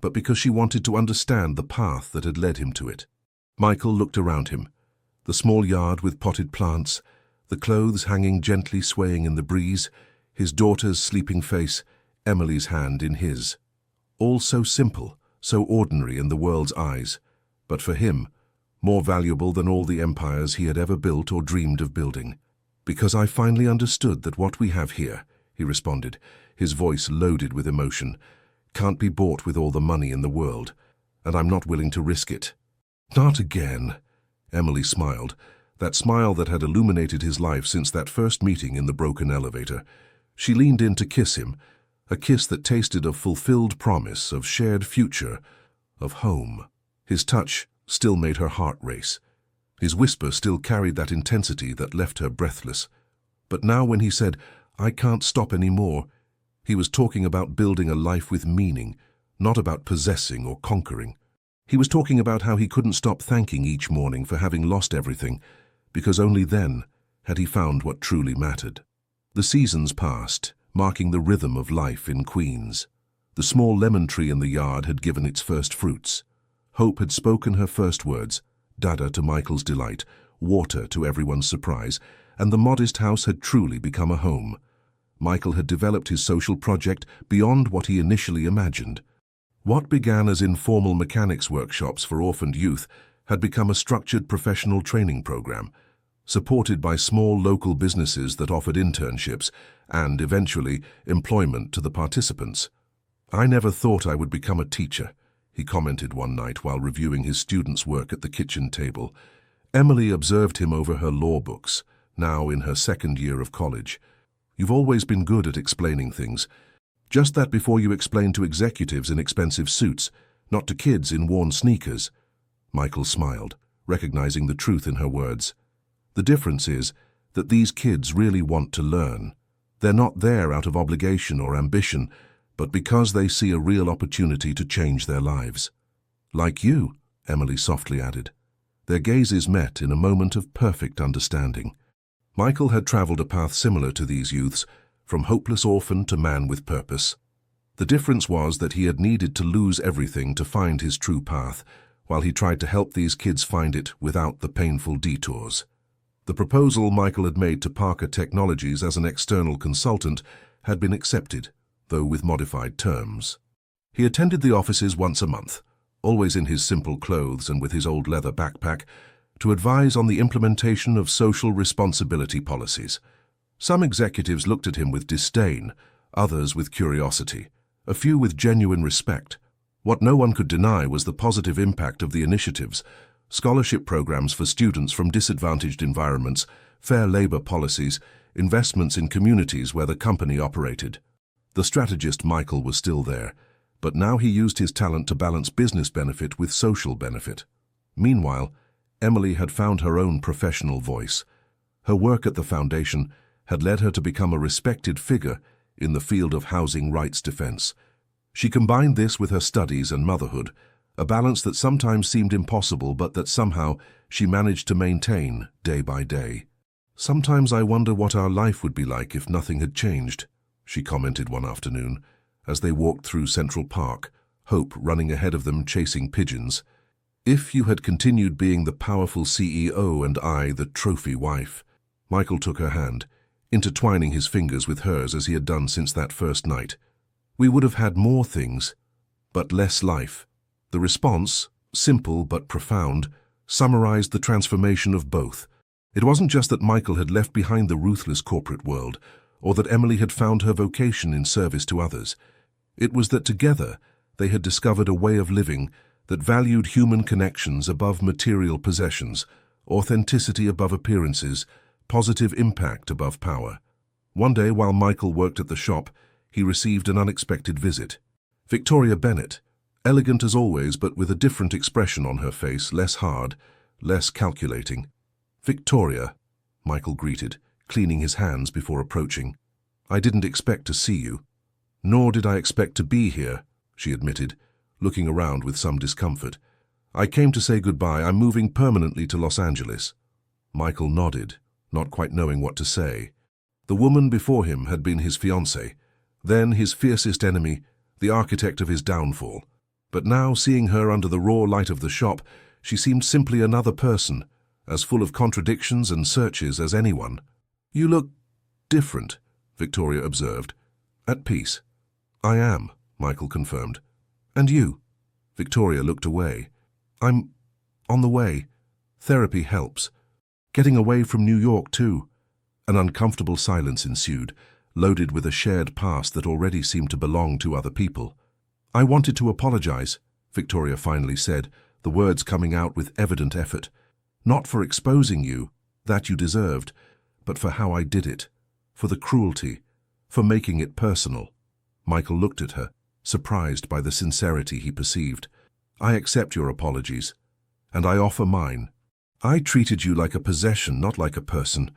but because she wanted to understand the path that had led him to it. Michael looked around him. The small yard with potted plants, the clothes hanging gently swaying in the breeze, his daughter's sleeping face, Emily's hand in his. All so simple, so ordinary in the world's eyes, but for him, more valuable than all the empires he had ever built or dreamed of building. "Because I finally understood that what we have here," he responded, his voice loaded with emotion, "can't be bought with all the money in the world, and I'm not willing to risk it." "Not again," Emily smiled, that smile that had illuminated his life since that first meeting in the broken elevator. She leaned in to kiss him, a kiss that tasted of fulfilled promise, of shared future, of home. His touch still made her heart race. His whisper still carried that intensity that left her breathless. But now when he said, "I can't stop anymore," he was talking about building a life with meaning, not about possessing or conquering. He was talking about how he couldn't stop thanking each morning for having lost everything, because only then had he found what truly mattered. The seasons passed, marking the rhythm of life in Queens. The small lemon tree in the yard had given its first fruits. Hope had spoken her first words, Dada to Michael's delight, water to everyone's surprise, and the modest house had truly become a home. Michael had developed his social project beyond what he initially imagined. What began as informal mechanics workshops for orphaned youth had become a structured professional training program, supported by small local businesses that offered internships and, eventually, employment to the participants. "I never thought I would become a teacher," he commented one night while reviewing his students' work at the kitchen table. Emily observed him over her law books, now in her second year of college. "You've always been good at explaining things. Just that before you explain to executives in expensive suits, not to kids in worn sneakers." Michael smiled, recognizing the truth in her words. "The difference is that these kids really want to learn. They're not there out of obligation or ambition, but because they see a real opportunity to change their lives." "Like you," Emily softly added. Their gazes met in a moment of perfect understanding. Michael had traveled a path similar to these youths, from hopeless orphan to man with purpose. The difference was that he had needed to lose everything to find his true path, while he tried to help these kids find it without the painful detours. The proposal Michael had made to Parker Technologies as an external consultant had been accepted, though with modified terms. He attended the offices once a month, always in his simple clothes and with his old leather backpack, to advise on the implementation of social responsibility policies. Some executives looked at him with disdain, others with curiosity, a few with genuine respect. What no one could deny was the positive impact of the initiatives: scholarship programs for students from disadvantaged environments, fair labor policies, investments in communities where the company operated. The strategist Michael was still there, but now he used his talent to balance business benefit with social benefit. Meanwhile, Emily had found her own professional voice. Her work at the foundation had led her to become a respected figure in the field of housing rights defense. She combined this with her studies and motherhood, a balance that sometimes seemed impossible but that somehow she managed to maintain day by day. "Sometimes I wonder what our life would be like if nothing had changed," she commented one afternoon, as they walked through Central Park, Hope running ahead of them chasing pigeons. "If you had continued being the powerful CEO and I the trophy wife." Michael took her hand, intertwining his fingers with hers as he had done since that first night. "We would have had more things, but less life." The response, simple but profound, summarized the transformation of both. It wasn't just that Michael had left behind the ruthless corporate world, or that Emily had found her vocation in service to others. It was that together they had discovered a way of living that valued human connections above material possessions, authenticity above appearances, positive impact above power. One day, while Michael worked at the shop, he received an unexpected visit. Victoria Bennett, elegant as always, but with a different expression on her face, less hard, less calculating. "Victoria," Michael greeted, cleaning his hands before approaching. "I didn't expect to see you." "Nor did I expect to be here," she admitted, looking around with some discomfort. "I came to say goodbye. I'm moving permanently to Los Angeles." Michael nodded, not quite knowing what to say. The woman before him had been his fiancée, then his fiercest enemy, the architect of his downfall. But now, seeing her under the raw light of the shop, she seemed simply another person, as full of contradictions and searches as anyone. "You look different," Victoria observed. "At peace." "I am," Michael confirmed. "And you?" Victoria looked away. "I'm on the way. Therapy helps. Getting away from New York, too." An uncomfortable silence ensued, loaded with a shared past that already seemed to belong to other people. "I wanted to apologize," Victoria finally said, the words coming out with evident effort. "Not for exposing you, that you deserved, but for how I did it, for the cruelty, for making it personal." Michael looked at her, surprised by the sincerity he perceived. "I accept your apologies, and I offer mine. I treated you like a possession, not like a person.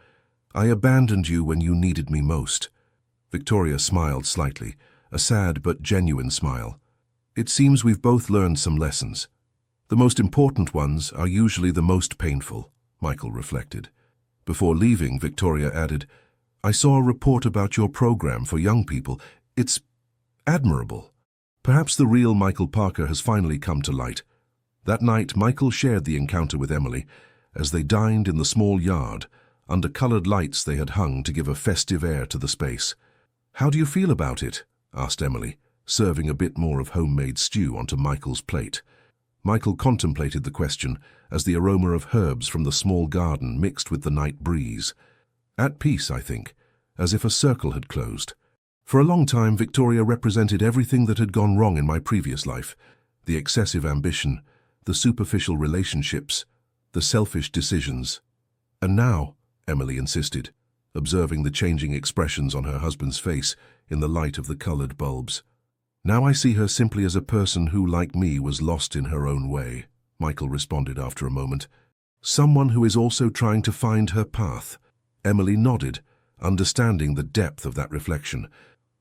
I abandoned you when you needed me most." Victoria smiled slightly, a sad but genuine smile. "It seems we've both learned some lessons. The most important ones are usually the most painful," Michael reflected. Before leaving, Victoria added, "I saw a report about your program for young people. It's admirable. Perhaps the real Michael Parker has finally come to light." That night, Michael shared the encounter with Emily as they dined in the small yard, under colored lights they had hung to give a festive air to the space. "How do you feel about it?" asked Emily, serving a bit more of homemade stew onto Michael's plate. Michael contemplated the question as the aroma of herbs from the small garden mixed with the night breeze. "At peace, I think, as if a circle had closed. For a long time, Victoria represented everything that had gone wrong in my previous life. The excessive ambition, the superficial relationships, the selfish decisions. And now," Emily insisted, observing the changing expressions on her husband's face in the light of the colored bulbs. "Now I see her simply as a person who, like me, was lost in her own way," Michael responded after a moment. "Someone who is also trying to find her path." Emily nodded, understanding the depth of that reflection.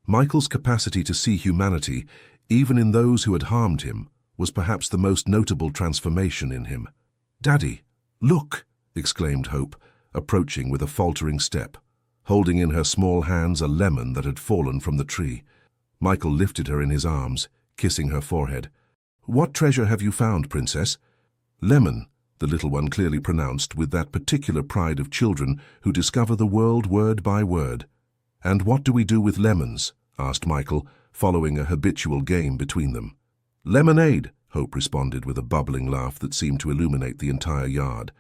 Michael's capacity to see humanity, even in those who had harmed him, was perhaps the most notable transformation in him. "Daddy, look!" exclaimed Hope, approaching with a faltering step, holding in her small hands a lemon that had fallen from the tree. Michael lifted her in his arms, kissing her forehead. "What treasure have you found, Princess?" "Lemon," the little one clearly pronounced with that particular pride of children who discover the world word by word. "And what do we do with lemons?" asked Michael, following a habitual game between them. "Lemonade," Hope responded with a bubbling laugh that seemed to illuminate the entire yard.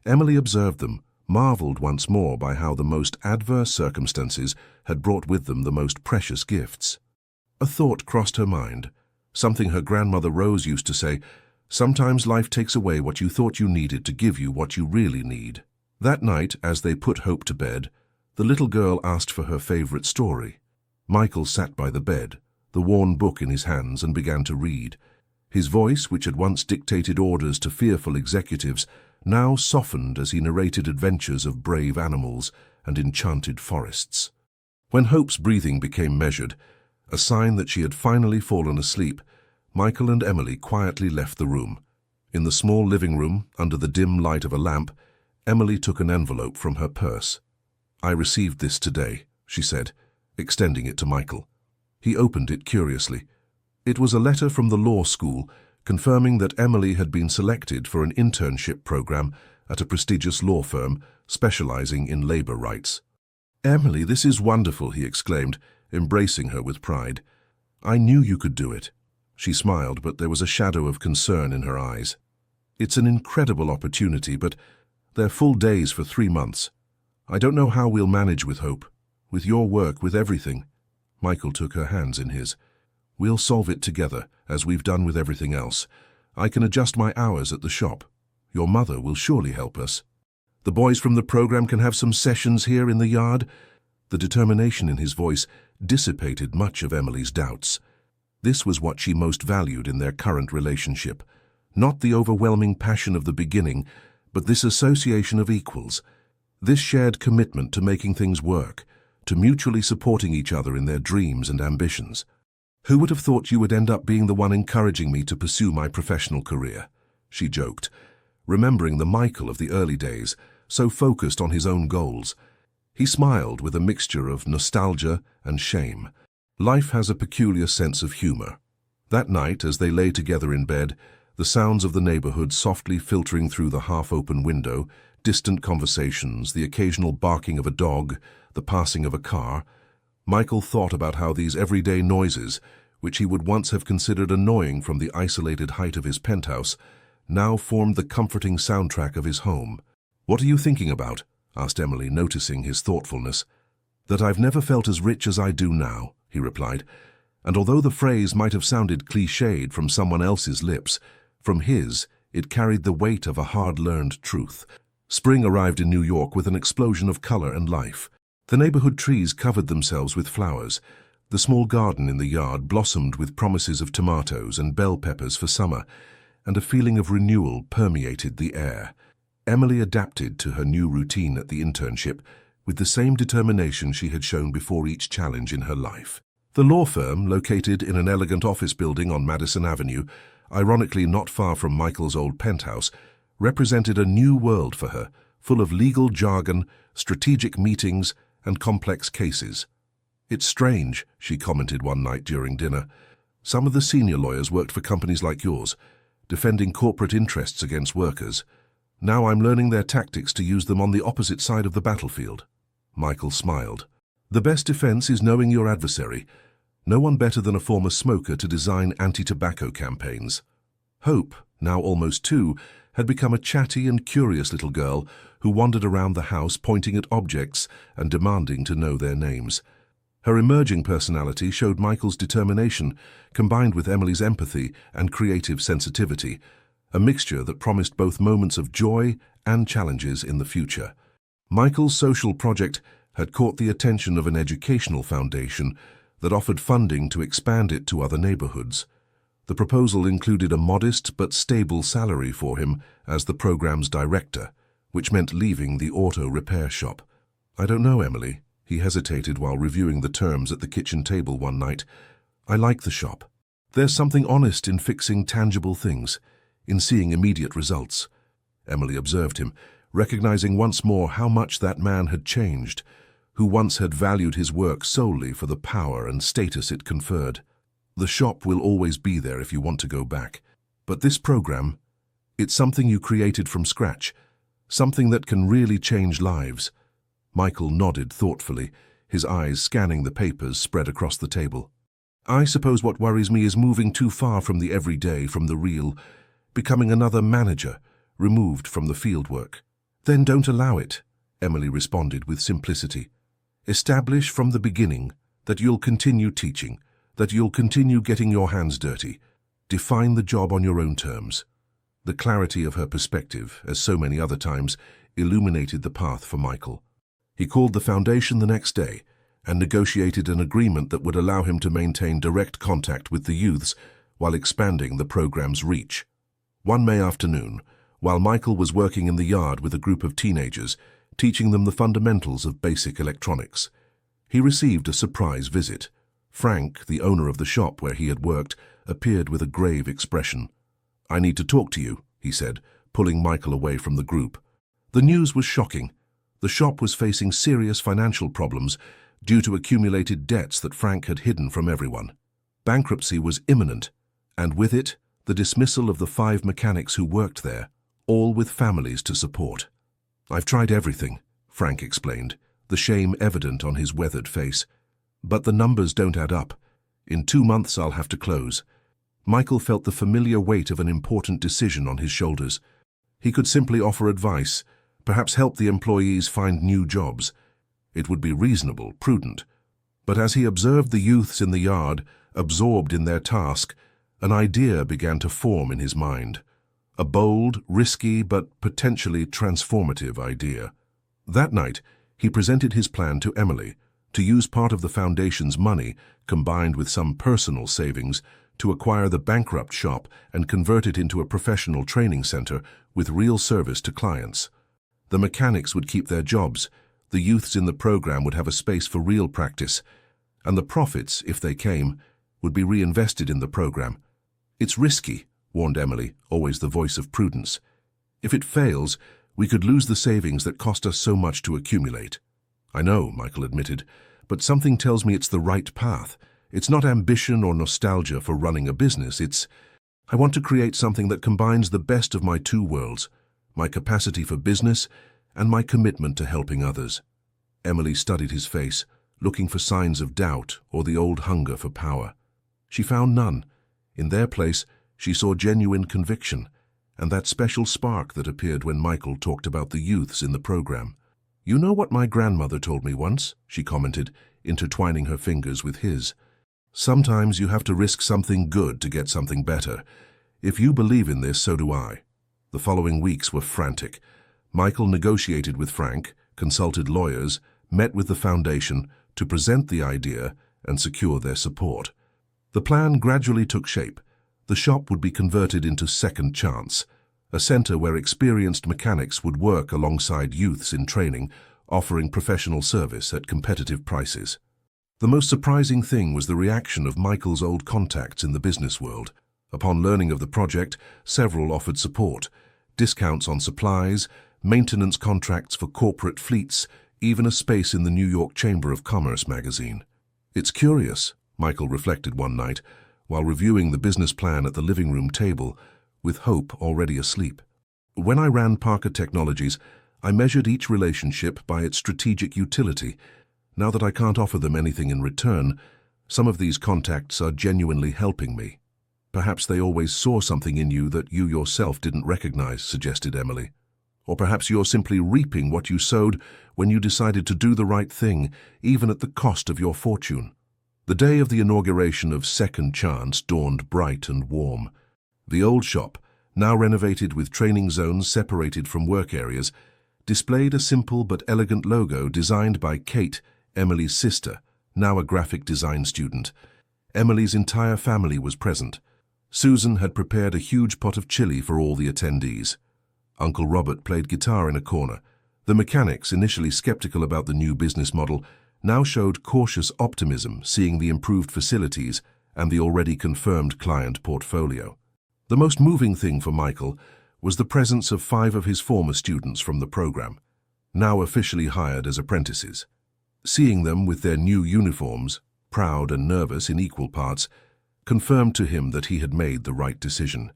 Emily observed them, marveled once more by how the most adverse circumstances had brought with them the most precious gifts. A thought crossed her mind, something her grandmother Rose used to say, "Sometimes life takes away what you thought you needed to give you what you really need." That night, as they put Hope to bed, the little girl asked for her favorite story. Michael sat by the bed, the worn book in his hands, and began to read. His voice, which had once dictated orders to fearful executives, now softened as he narrated adventures of brave animals and enchanted forests. When Hope's breathing became measured, a sign that she had finally fallen asleep, Michael and Emily quietly left the room. In the small living room, under the dim light of a lamp, Emily took an envelope from her purse. "I received this today," she said, extending it to Michael. He opened it curiously. It was a letter from the law school confirming that Emily had been selected for an internship program at a prestigious law firm specializing in labor rights. "Emily, this is wonderful," he exclaimed, embracing her with pride. "I knew you could do it." She smiled, but there was a shadow of concern in her eyes. "It's an incredible opportunity, but they're full days for 3 months. I don't know how we'll manage with Hope, with your work, with everything." Michael took her hands in his. "We'll solve it together, as we've done with everything else. I can adjust my hours at the shop. Your mother will surely help us. The boys from the program can have some sessions here in the yard." The determination in his voice dissipated much of Emily's doubts. This was what she most valued in their current relationship. Not the overwhelming passion of the beginning, but this association of equals. This shared commitment to making things work, to mutually supporting each other in their dreams and ambitions. "Who would have thought you would end up being the one encouraging me to pursue my professional career?" she joked, remembering the Michael of the early days, so focused on his own goals. He smiled with a mixture of nostalgia and shame. Life has a peculiar sense of humor. That night, as they lay together in bed, the sounds of the neighborhood softly filtering through the half-open window, distant conversations, the occasional barking of a dog, the passing of a car, Michael thought about how these everyday noises, which he would once have considered annoying from the isolated height of his penthouse, now formed the comforting soundtrack of his home. "What are you thinking about?" asked Emily, noticing his thoughtfulness. "That I've never felt as rich as I do now," he replied, and although the phrase might have sounded cliched from someone else's lips, from his, it carried the weight of a hard-learned truth. Spring arrived in New York with an explosion of color and life. The neighborhood trees covered themselves with flowers. The small garden in the yard blossomed with promises of tomatoes and bell peppers for summer, and a feeling of renewal permeated the air. Emily adapted to her new routine at the internship with the same determination she had shown before each challenge in her life. The law firm, located in an elegant office building on Madison Avenue, ironically not far from Michael's old penthouse, represented a new world for her, full of legal jargon, strategic meetings, and complex cases. "It's strange," she commented one night during dinner. "Some of the senior lawyers worked for companies like yours, defending corporate interests against workers. Now I'm learning their tactics to use them on the opposite side of the battlefield." Michael smiled. "The best defense is knowing your adversary. No one better than a former smoker to design anti-tobacco campaigns." Hope, now almost 2, had become a chatty and curious little girl who wandered around the house pointing at objects and demanding to know their names. Her emerging personality showed Michael's determination, combined with Emily's empathy and creative sensitivity, a mixture that promised both moments of joy and challenges in the future. Michael's social project had caught the attention of an educational foundation that offered funding to expand it to other neighborhoods. The proposal included a modest but stable salary for him as the program's director, which meant leaving the auto repair shop. "I don't know, Emily." He hesitated while reviewing the terms at the kitchen table one night. "I like the shop. There's something honest in fixing tangible things, in seeing immediate results." Emily observed him, recognizing once more how much that man had changed, who once had valued his work solely for the power and status it conferred. "The shop will always be there if you want to go back. But this program, it's something you created from scratch, something that can really change lives." Michael nodded thoughtfully, his eyes scanning the papers spread across the table. "I suppose what worries me is moving too far from the everyday, from the real, becoming another manager, removed from the fieldwork." "Then don't allow it," Emily responded with simplicity. "Establish from the beginning that you'll continue teaching, that you'll continue getting your hands dirty. Define the job on your own terms." The clarity of her perspective, as so many other times, illuminated the path for Michael. He called the foundation the next day and negotiated an agreement that would allow him to maintain direct contact with the youths while expanding the program's reach. One May afternoon, while Michael was working in the yard with a group of teenagers, teaching them the fundamentals of basic electronics, he received a surprise visit. Frank, the owner of the shop where he had worked, appeared with a grave expression. "I need to talk to you," he said, pulling Michael away from the group. The news was shocking. The shop was facing serious financial problems due to accumulated debts that Frank had hidden from everyone. Bankruptcy was imminent, and with it, the dismissal of the 5 mechanics who worked there, all with families to support. "I've tried everything," Frank explained, the shame evident on his weathered face. "But the numbers don't add up. In 2 months I'll have to close." Michael felt the familiar weight of an important decision on his shoulders. He could simply offer advice, perhaps help the employees find new jobs. It would be reasonable, prudent. But as he observed the youths in the yard, absorbed in their task, An idea began to form in his mind. A bold, risky, but potentially transformative idea. That night, he presented his plan to Emily, to use part of the foundation's money, combined with some personal savings, to acquire the bankrupt shop and convert it into a professional training center with real service to clients. The mechanics would keep their jobs, the youths in the program would have a space for real practice, and the profits, if they came, would be reinvested in the program. "It's risky," warned Emily, always the voice of prudence. "If it fails, we could lose the savings that cost us so much to accumulate." "I know," Michael admitted, "but something tells me it's the right path. It's not ambition or nostalgia for running a business. I want to create something that combines the best of my two worlds, my capacity for business and my commitment to helping others." Emily studied his face, looking for signs of doubt or the old hunger for power. She found none. In their place, she saw genuine conviction, and that special spark that appeared when Michael talked about the youths in the program. "You know what my grandmother told me once," she commented, intertwining her fingers with his. "Sometimes you have to risk something good to get something better. If you believe in this, so do I." The following weeks were frantic. Michael negotiated with Frank, consulted lawyers, met with the foundation to present the idea and secure their support. The plan gradually took shape. The shop would be converted into Second Chance, a center where experienced mechanics would work alongside youths in training, offering professional service at competitive prices. The most surprising thing was the reaction of Michael's old contacts in the business world. Upon learning of the project, several offered support, discounts on supplies, maintenance contracts for corporate fleets, even a space in the New York Chamber of Commerce magazine. "It's curious," Michael reflected one night, while reviewing the business plan at the living room table, with Hope already asleep. "When I ran Parker Technologies, I measured each relationship by its strategic utility. Now that I can't offer them anything in return, some of these contacts are genuinely helping me." "Perhaps they always saw something in you that you yourself didn't recognize," suggested Emily. "Or perhaps you're simply reaping what you sowed when you decided to do the right thing, even at the cost of your fortune." The day of the inauguration of Second Chance dawned bright and warm. The old shop, now renovated with training zones separated from work areas, displayed a simple but elegant logo designed by Kate, Emily's sister, now a graphic design student. Emily's entire family was present. Susan had prepared a huge pot of chili for all the attendees. Uncle Robert played guitar in a corner. The mechanics, initially skeptical about the new business model, now showed cautious optimism, seeing the improved facilities and the already confirmed client portfolio. The most moving thing for Michael was the presence of 5 of his former students from the program, now officially hired as apprentices. Seeing them with their new uniforms, proud and nervous in equal parts, confirmed to him that he had made the right decision.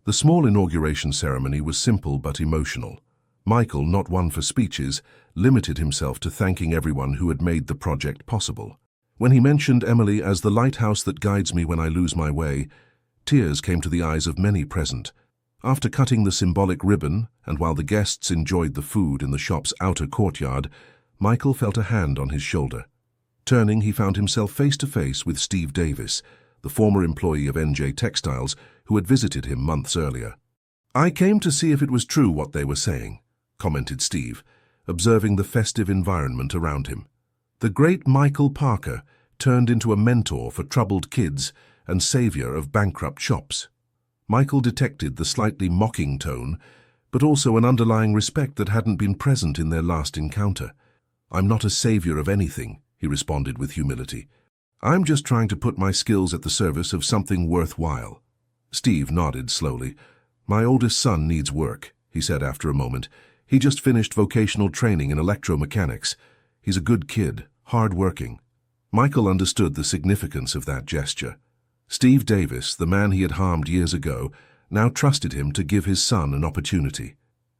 The small inauguration ceremony was simple but emotional. Michael, not one for speeches, limited himself to thanking everyone who had made the project possible. When he mentioned Emily as the lighthouse that guides me when I lose my way, tears came to the eyes of many present. After cutting the symbolic ribbon, and while the guests enjoyed the food in the shop's outer courtyard, Michael felt a hand on his shoulder. Turning, he found himself face to face with Steve Davis, the former employee of NJ Textiles, who had visited him months earlier. "I came to see if it was true what they were saying," commented Steve, observing the festive environment around him. The great Michael Parker turned into a mentor for troubled kids and savior of bankrupt shops. Michael detected the slightly mocking tone, but also an underlying respect that hadn't been present in their last encounter. "I'm not a savior of anything," he responded with humility. "I'm just trying to put my skills at the service of something worthwhile." Steve nodded slowly. "My oldest son needs work," he said after a moment. "He just finished vocational training in electromechanics. He's a good kid, hard-working." Michael understood the significance of that gesture. Steve Davis, the man he had harmed years ago, now trusted him to give his son an opportunity.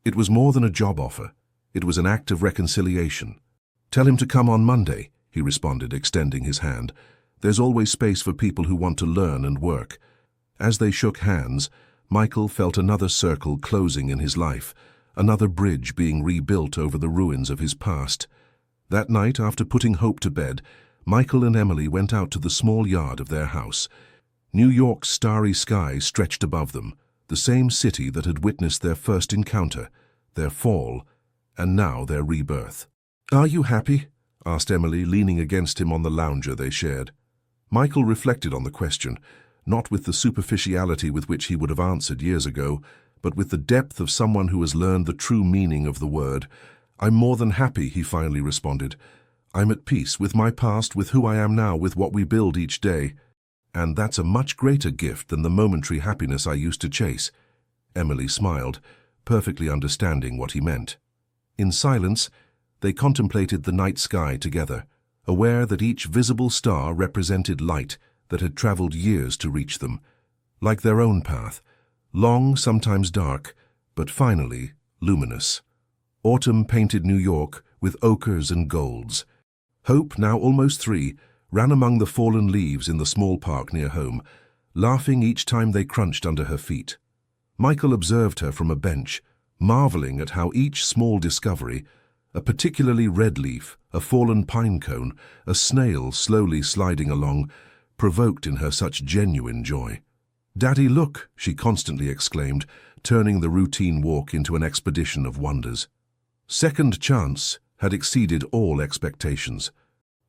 It was more than a job offer. It was an act of reconciliation. "Tell him to come on Monday," he responded, extending his hand. "There's always space for people who want to learn and work." As they shook hands, Michael felt another circle closing in his life, another bridge being rebuilt over the ruins of his past. That night, after putting Hope to bed, Michael and Emily went out to the small yard of their house. New York's starry sky stretched above them, the same city that had witnessed their first encounter, their fall, and now their rebirth. "Are you happy?" asked Emily, leaning against him on the lounger they shared. Michael reflected on the question, not with the superficiality with which he would have answered years ago, but with the depth of someone who has learned the true meaning of the word. "I'm more than happy," he finally responded. "I'm at peace with my past, with who I am now, with what we build each day. And that's a much greater gift than the momentary happiness I used to chase." Emily smiled, perfectly understanding what he meant. In silence, they contemplated the night sky together, aware that each visible star represented light that had traveled years to reach them, like their own path, long, sometimes dark, but finally luminous. Autumn painted New York with ochres and golds. Hope, now almost 3, ran among the fallen leaves in the small park near home, laughing each time they crunched under her feet. Michael observed her from a bench, marveling at how each small discovery, a particularly red leaf, a fallen pine cone, a snail slowly sliding along, provoked in her such genuine joy. "Daddy, look!" she constantly exclaimed, turning the routine walk into an expedition of wonders. Second Chance had exceeded all expectations.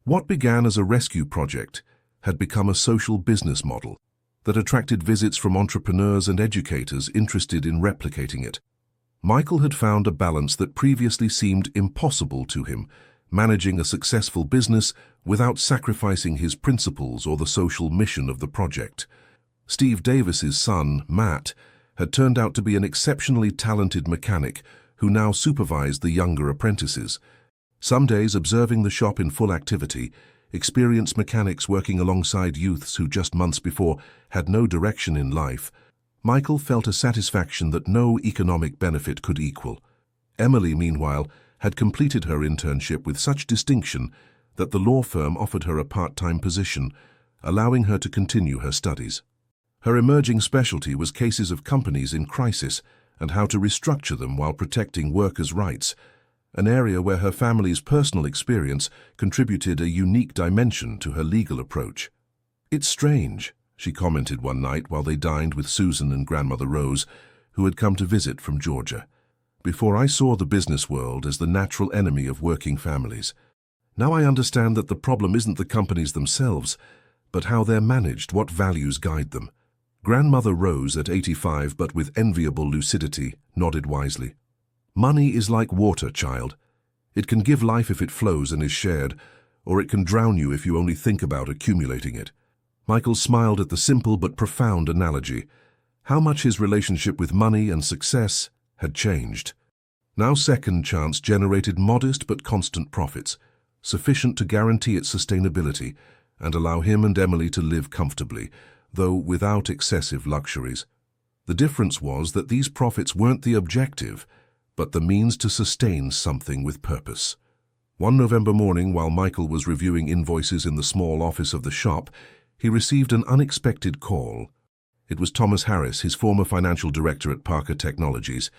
What began as a rescue project had become a social business model that attracted visits from entrepreneurs and educators interested in replicating it. Michael had found a balance that previously seemed impossible to him, managing a successful business without sacrificing his principles or the social mission of the project. Steve Davis's son, Matt, had turned out to be an exceptionally talented mechanic who now supervised the younger apprentices. Some days, observing the shop in full activity, experienced mechanics working alongside youths who just months before had no direction in life, Michael felt a satisfaction that no economic benefit could equal. Emily, meanwhile, had completed her internship with such distinction that the law firm offered her a part-time position, allowing her to continue her studies. Her emerging specialty was cases of companies in crisis and how to restructure them while protecting workers' rights, an area where her family's personal experience contributed a unique dimension to her legal approach. "It's strange," she commented one night while they dined with Susan and Grandmother Rose, who had come to visit from Georgia. "Before I saw the business world as the natural enemy of working families. Now I understand that the problem isn't the companies themselves, but how they're managed, what values guide them." Grandmother Rose, at 85 but with enviable lucidity, nodded wisely. "Money is like water, child. It can give life if it flows and is shared, or it can drown you if you only think about accumulating it." Michael smiled at the simple but profound analogy. How much his relationship with money and success had changed. Now Second Chance generated modest but constant profits, sufficient to guarantee its sustainability and allow him and Emily to live comfortably, though without excessive luxuries. The difference was that these profits weren't the objective, but the means to sustain something with purpose. One November morning, while Michael was reviewing invoices in the small office of the shop, he received an unexpected call. It was Thomas Harris, his former financial director at Parker Technologies.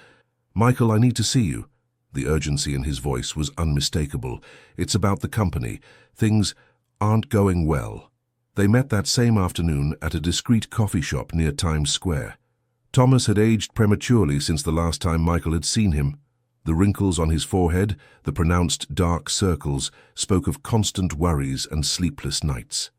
"Michael, I need to see you." The urgency in his voice was unmistakable. "It's about the company. Things aren't going well." They met that same afternoon at a discreet coffee shop near Times Square. Thomas had aged prematurely since the last time Michael had seen him. The wrinkles on his forehead, the pronounced dark circles, spoke of constant worries and sleepless nights.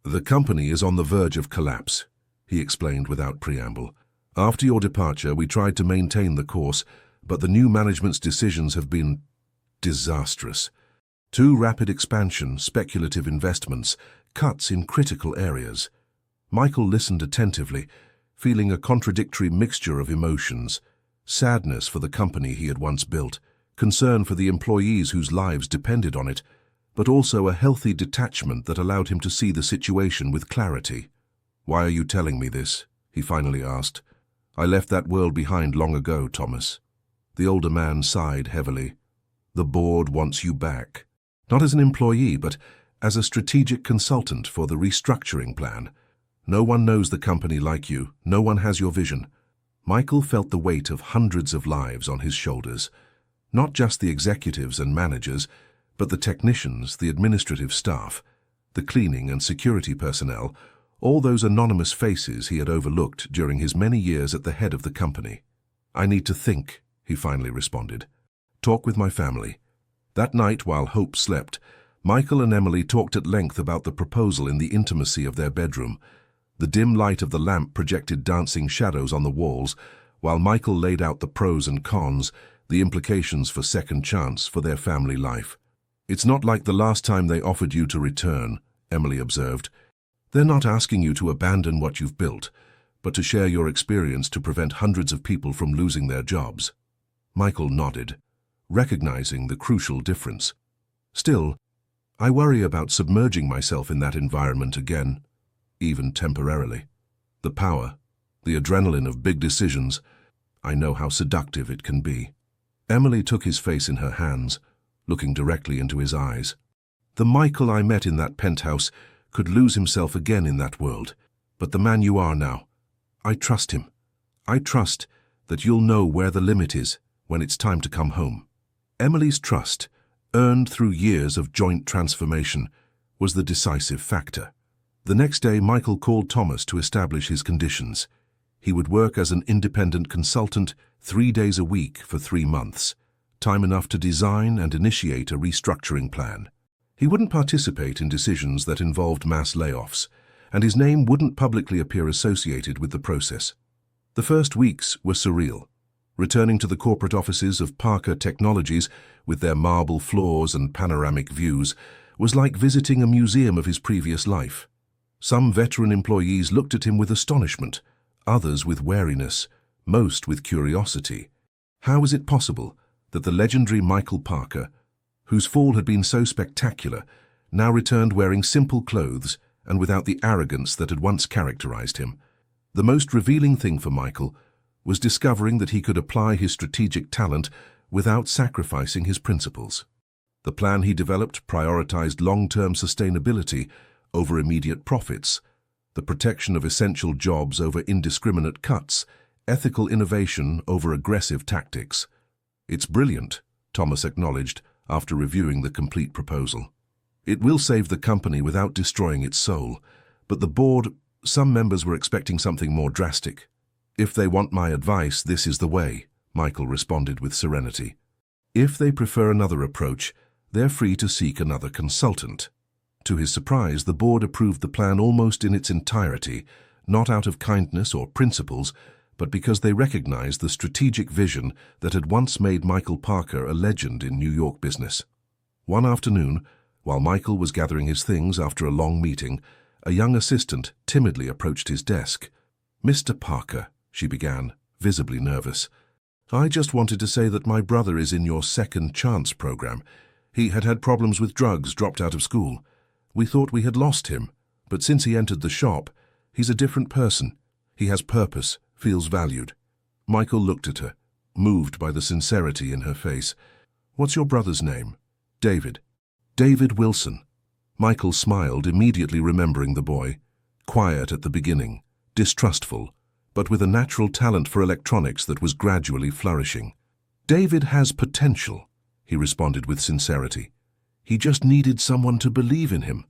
"The company is on the verge of collapse," he explained without preamble. "After your departure, we tried to maintain the course, but the new management's decisions have been disastrous. Too rapid expansion, speculative investments, cuts in critical areas." Michael listened attentively, feeling a contradictory mixture of emotions: sadness for the company he had once built, concern for the employees whose lives depended on it, but also a healthy detachment that allowed him to see the situation with clarity. "Why are you telling me this?" he finally asked. "I left that world behind long ago, Thomas." The older man sighed heavily. "The board wants you back. Not as an employee, but as a strategic consultant for the restructuring plan. No one knows the company like you. No one has your vision." Michael felt the weight of hundreds of lives on his shoulders. Not just the executives and managers, but the technicians, the administrative staff, the cleaning and security personnel, All those anonymous faces he had overlooked during his many years at the head of the company. "I need to think," he finally responded. "Talk with my family." That night, while Hope slept, Michael and Emily talked at length about the proposal in the intimacy of their bedroom. The dim light of the lamp projected dancing shadows on the walls, while Michael laid out the pros and cons, the implications for second chance for their family life. "It's not like the last time they offered you to return," Emily observed. "They're not asking you to abandon what you've built, but to share your experience to prevent hundreds of people from losing their jobs." Michael nodded, recognizing the crucial difference. "Still, I worry about submerging myself in that environment again, even temporarily. The power, the adrenaline of big decisions, I know how seductive it can be." Emily took his face in her hands, looking directly into his eyes. "The Michael I met in that penthouse could lose himself again in that world, but the man you are now, I trust him. I trust that you'll know where the limit is when it's time to come home." Emily's trust, earned through years of joint transformation, was the decisive factor. The next day, Michael called Thomas to establish his conditions. He would work as an independent consultant 3 days a week for 3 months, time enough to design and initiate a restructuring plan. He wouldn't participate in decisions that involved mass layoffs, and his name wouldn't publicly appear associated with the process. The first weeks were surreal. Returning to the corporate offices of Parker Technologies with their marble floors and panoramic views was like visiting a museum of his previous life. Some veteran employees looked at him with astonishment, others with wariness, most with curiosity. How was it possible that the legendary Michael Parker, whose fall had been so spectacular, now returned wearing simple clothes and without the arrogance that had once characterized him? The most revealing thing for Michael was discovering that he could apply his strategic talent without sacrificing his principles. The plan he developed prioritized long-term sustainability over immediate profits, the protection of essential jobs over indiscriminate cuts, ethical innovation over aggressive tactics. "It's brilliant," Thomas acknowledged after reviewing the complete proposal. "It will save the company without destroying its soul, but the board, some members were expecting something more drastic." "If they want my advice, this is the way," Michael responded with serenity. "If they prefer another approach, they're free to seek another consultant." To his surprise, the board approved the plan almost in its entirety, not out of kindness or principles, but because they recognized the strategic vision that had once made Michael Parker a legend in New York business. One afternoon, while Michael was gathering his things after a long meeting, a young assistant timidly approached his desk. "Mr. Parker," she began, visibly nervous, "I just wanted to say that my brother is in your second chance program. He had had problems with drugs, dropped out of school. We thought we had lost him, but since he entered the shop, he's a different person. He has purpose, feels valued." Michael looked at her, moved by the sincerity in her face. "What's your brother's name?" "David." "David Wilson." Michael smiled, immediately remembering the boy. Quiet at the beginning, distrustful, but with a natural talent for electronics that was gradually flourishing. "David has potential," he responded with sincerity. "He just needed someone to believe in him."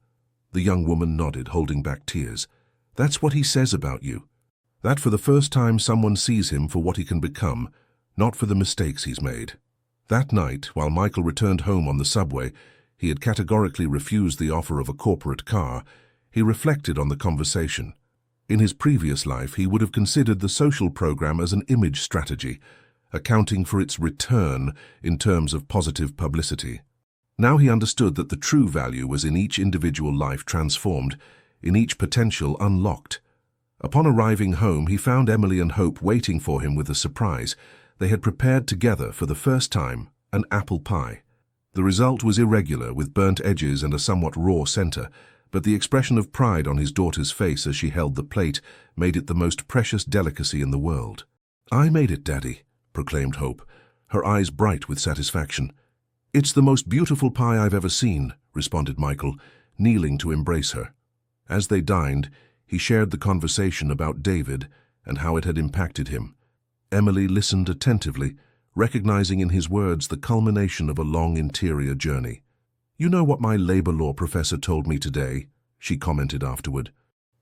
The young woman nodded, holding back tears. "That's what he says about you. That for the first time someone sees him for what he can become, not for the mistakes he's made." That night, while Michael returned home on the subway, he had categorically refused the offer of a corporate car. He reflected on the conversation. In his previous life, he would have considered the social program as an image strategy, accounting for its return in terms of positive publicity. Now he understood that the true value was in each individual life transformed, in each potential unlocked. Upon arriving home, he found Emily and Hope waiting for him with a surprise. They had prepared together for the first time an apple pie. The result was irregular, with burnt edges and a somewhat raw center, but the expression of pride on his daughter's face as she held the plate made it the most precious delicacy in the world. "I made it, Daddy," proclaimed Hope, her eyes bright with satisfaction. "It's the most beautiful pie I've ever seen," responded Michael, kneeling to embrace her. As they dined, he shared the conversation about David and how it had impacted him. Emily listened attentively, recognizing in his words the culmination of a long interior journey. "You know what my labor law professor told me today?" she commented afterward.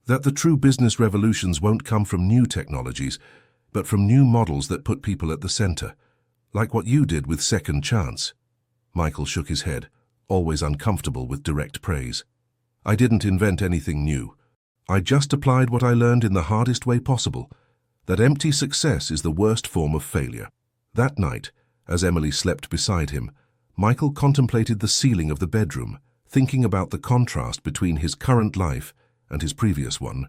That the true business revolutions won't come from new technologies, but from new models that put people at the center, like what you did with Second Chance. Michael shook his head, always uncomfortable with direct praise. I didn't invent anything new. I just applied what I learned in the hardest way possible, that empty success is the worst form of failure. That night, as Emily slept beside him, Michael contemplated the ceiling of the bedroom, thinking about the contrast between his current life and his previous one.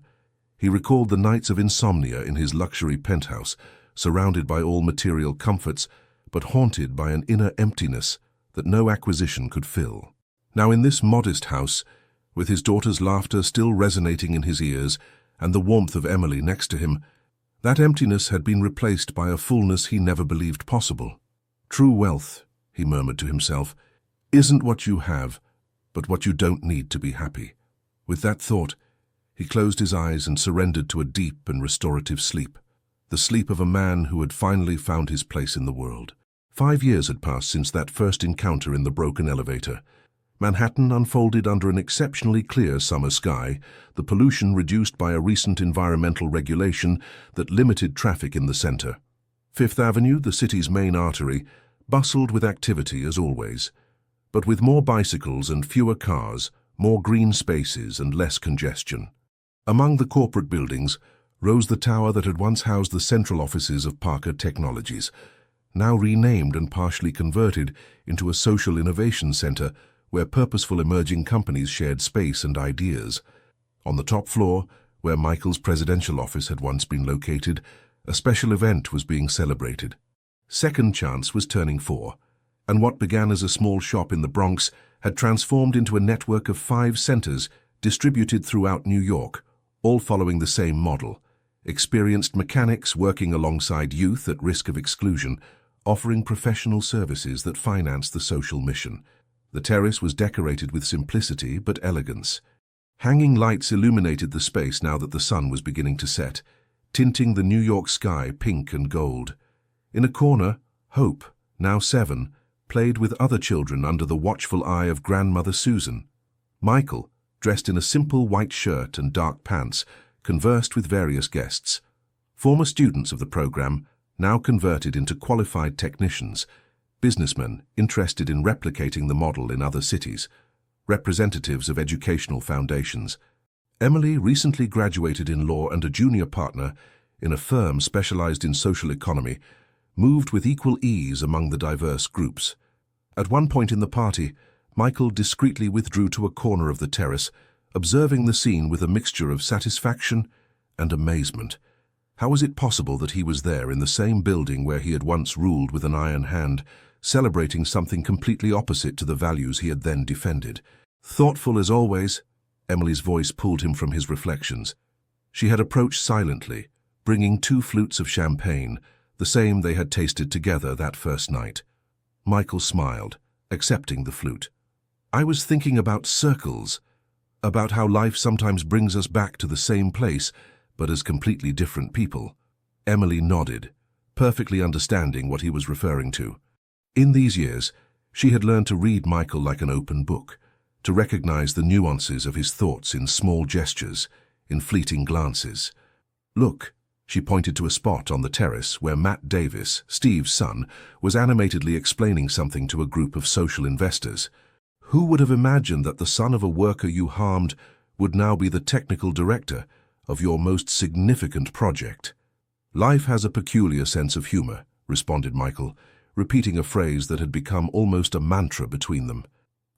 He recalled the nights of insomnia in his luxury penthouse, surrounded by all material comforts, but haunted by an inner emptiness that no acquisition could fill. Now in this modest house, with his daughter's laughter still resonating in his ears and the warmth of Emily next to him, that emptiness had been replaced by a fullness he never believed possible. True wealth, he murmured to himself, isn't what you have, but what you don't need to be happy. With that thought, he closed his eyes and surrendered to a deep and restorative sleep, the sleep of a man who had finally found his place in the world. 5 years had passed since that first encounter in the broken elevator. Manhattan unfolded under an exceptionally clear summer sky, the pollution reduced by a recent environmental regulation that limited traffic in the center. Fifth Avenue, the city's main artery, bustled with activity as always, but with more bicycles and fewer cars, more green spaces and less congestion. Among the corporate buildings rose the tower that had once housed the central offices of Parker Technologies, now renamed and partially converted into a social innovation center where purposeful emerging companies shared space and ideas. On the top floor, where Michael's presidential office had once been located, a special event was being celebrated. Second Chance was turning 4, and what began as a small shop in the Bronx had transformed into a network of 5 centers distributed throughout New York, all following the same model: experienced mechanics working alongside youth at risk of exclusion, offering professional services that financed the social mission. The terrace was decorated with simplicity but elegance. Hanging lights illuminated the space now that the sun was beginning to set, tinting the New York sky pink and gold. In a corner, Hope, now 7, played with other children under the watchful eye of Grandmother Susan. Michael, dressed in a simple white shirt and dark pants, conversed with various guests. Former students of the program, now converted into qualified technicians, businessmen interested in replicating the model in other cities, representatives of educational foundations. Emily recently graduated in law and a junior partner in a firm specialized in social economy, moved with equal ease among the diverse groups. At one point in the party, Michael discreetly withdrew to a corner of the terrace, observing the scene with a mixture of satisfaction and amazement. How was it possible that he was there in the same building where he had once ruled with an iron hand, celebrating something completely opposite to the values he had then defended? Thoughtful as always, Emily's voice pulled him from his reflections. She had approached silently, bringing 2 flutes of champagne, the same they had tasted together that first night. Michael smiled, accepting the flute. I was thinking about circles, about how life sometimes brings us back to the same place, but as completely different people. Emily nodded, perfectly understanding what he was referring to. In these years, she had learned to read Michael like an open book, to recognize the nuances of his thoughts in small gestures, in fleeting glances. Look, she pointed to a spot on the terrace where Matt Davis, Steve's son, was animatedly explaining something to a group of social investors. Who would have imagined that the son of a worker you harmed would now be the technical director of your most significant project? Life has a peculiar sense of humor, responded Michael, repeating a phrase that had become almost a mantra between them.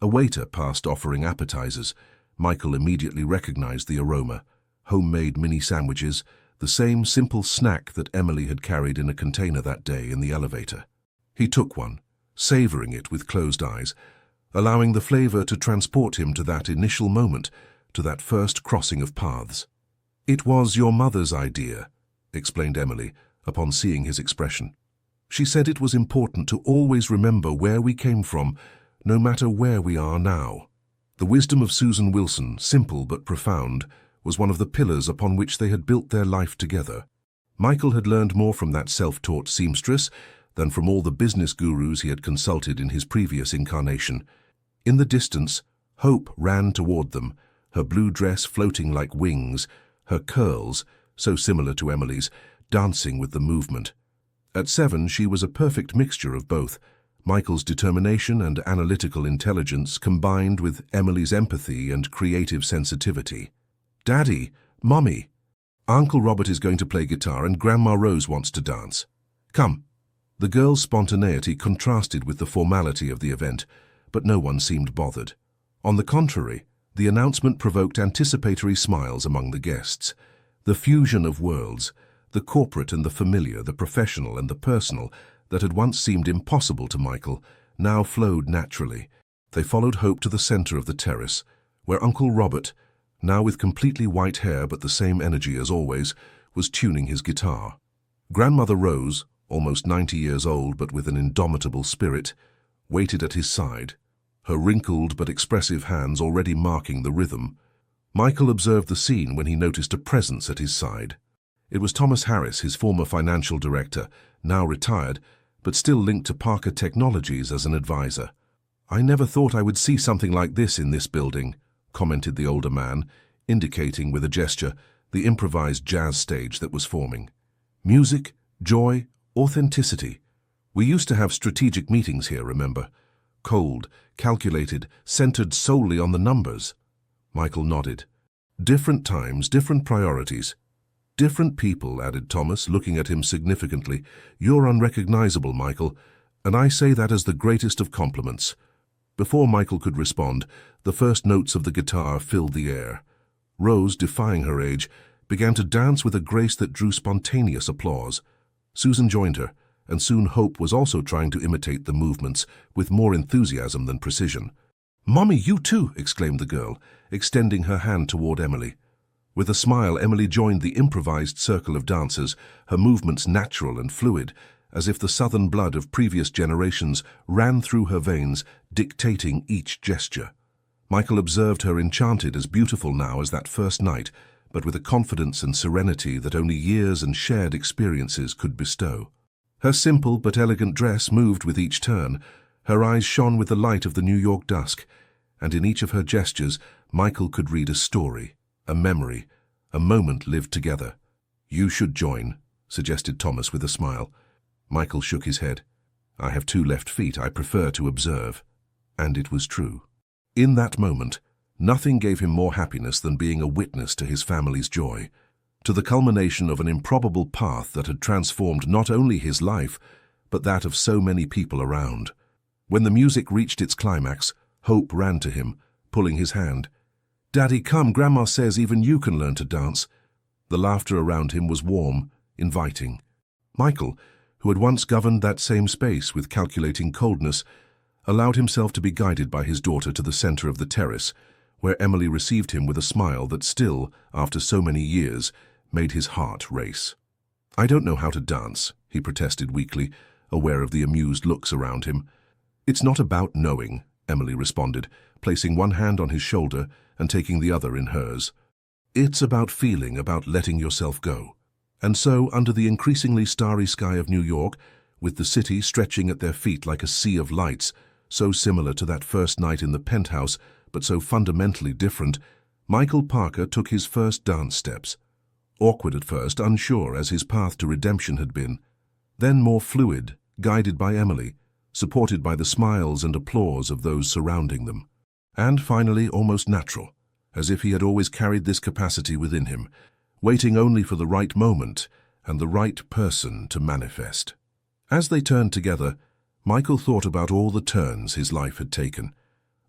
A waiter passed offering appetizers. Michael immediately recognized the aroma: homemade mini sandwiches, the same simple snack that Emily had carried in a container that day in the elevator. He took one, savoring it with closed eyes, allowing the flavor to transport him to that initial moment, to that first crossing of paths. It was your mother's idea, explained Emily, upon seeing his expression. She said it was important to always remember where we came from, no matter where we are now. The wisdom of Susan Wilson, simple but profound, was one of the pillars upon which they had built their life together. Michael had learned more from that self-taught seamstress than from all the business gurus he had consulted in his previous incarnation. In the distance, Hope ran toward them, her blue dress floating like wings, her curls, so similar to Emily's, dancing with the movement. At 7, she was a perfect mixture of both, Michael's determination and analytical intelligence combined with Emily's empathy and creative sensitivity. "Daddy, Mommy, Uncle Robert is going to play guitar and Grandma Rose wants to dance. Come." The girl's spontaneity contrasted with the formality of the event, but no one seemed bothered. On the contrary, the announcement provoked anticipatory smiles among the guests. The fusion of worlds, the corporate and the familiar, the professional and the personal, that had once seemed impossible to Michael, now flowed naturally. They followed Hope to the center of the terrace, where Uncle Robert, now with completely white hair but the same energy as always, was tuning his guitar. Grandmother Rose, almost 90 years old but with an indomitable spirit, waited at his side, her wrinkled but expressive hands already marking the rhythm. Michael observed the scene when he noticed a presence at his side. It was Thomas Harris, his former financial director, now retired, but still linked to Parker Technologies as an advisor. "I never thought I would see something like this in this building," commented the older man, indicating with a gesture the improvised jazz stage that was forming. "Music, joy, authenticity. We used to have strategic meetings here, remember? Cold, calculated, centered solely on the numbers." Michael nodded. "Different times, different priorities. Different people," added Thomas, looking at him significantly. "You're unrecognizable, Michael, and I say that as the greatest of compliments." Before Michael could respond, the first notes of the guitar filled the air. Rose, defying her age, began to dance with a grace that drew spontaneous applause. Susan joined her, and soon Hope was also trying to imitate the movements with more enthusiasm than precision. "Mommy, you too!" exclaimed the girl, extending her hand toward Emily. With a smile, Emily joined the improvised circle of dancers, her movements natural and fluid, as if the southern blood of previous generations ran through her veins, dictating each gesture. Michael observed her enchanted, as beautiful now as that first night, but with a confidence and serenity that only years and shared experiences could bestow. Her simple but elegant dress moved with each turn, her eyes shone with the light of the New York dusk, and in each of her gestures Michael could read a story, a memory, a moment lived together. "You should join," suggested Thomas with a smile. Michael shook his head. "I have 2 left feet, I prefer to observe." And it was true. In that moment, nothing gave him more happiness than being a witness to his family's joy, to the culmination of an improbable path that had transformed not only his life, but that of so many people around. When the music reached its climax, Hope ran to him, pulling his hand. "Daddy, come, Grandma says even you can learn to dance." The laughter around him was warm, inviting. Michael, who had once governed that same space with calculating coldness, allowed himself to be guided by his daughter to the center of the terrace, where Emily received him with a smile that still, after so many years, made his heart race. "I don't know how to dance," he protested weakly, aware of the amused looks around him. "It's not about knowing," Emily responded, placing one hand on his shoulder and taking the other in hers. "It's about feeling, about letting yourself go." And so, under the increasingly starry sky of New York, with the city stretching at their feet like a sea of lights, so similar to that first night in the penthouse, but so fundamentally different, Michael Parker took his first dance steps. Awkward at first, unsure as his path to redemption had been. Then more fluid, guided by Emily, supported by the smiles and applause of those surrounding them. And finally, almost natural, as if he had always carried this capacity within him, waiting only for the right moment and the right person to manifest. As they turned together, Michael thought about all the turns his life had taken,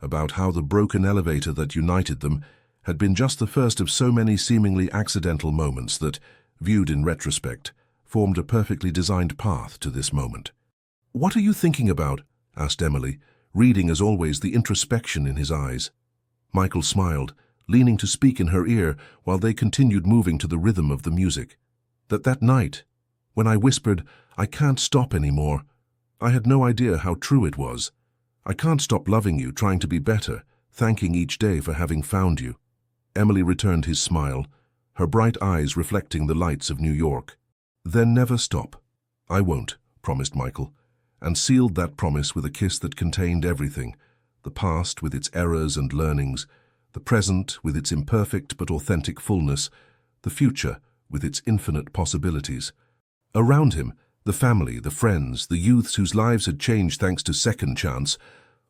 about how the broken elevator that united them had been just the first of so many seemingly accidental moments that, viewed in retrospect, formed a perfectly designed path to this moment. "What are you thinking about?" asked Emily, reading as always the introspection in his eyes. Michael smiled, leaning to speak in her ear while they continued moving to the rhythm of the music. That night, when I whispered, "I can't stop anymore," I had no idea how true it was. I can't stop loving you, trying to be better, thanking each day for having found you. Emily returned his smile, her bright eyes reflecting the lights of New York. "Then never stop." "I won't," promised Michael, and sealed that promise with a kiss that contained everything, the past with its errors and learnings, the present with its imperfect but authentic fullness, the future with its infinite possibilities. Around him, the family, the friends, the youths whose lives had changed thanks to Second Chance,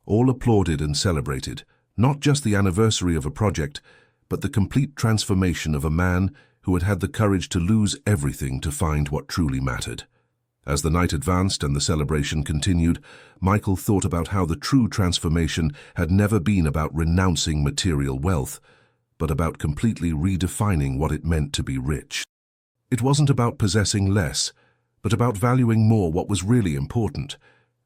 all applauded and celebrated, not just the anniversary of a project, but the complete transformation of a man who had had the courage to lose everything to find what truly mattered. As the night advanced and the celebration continued, Michael thought about how the true transformation had never been about renouncing material wealth, but about completely redefining what it meant to be rich. It wasn't about possessing less, but about valuing more what was really important: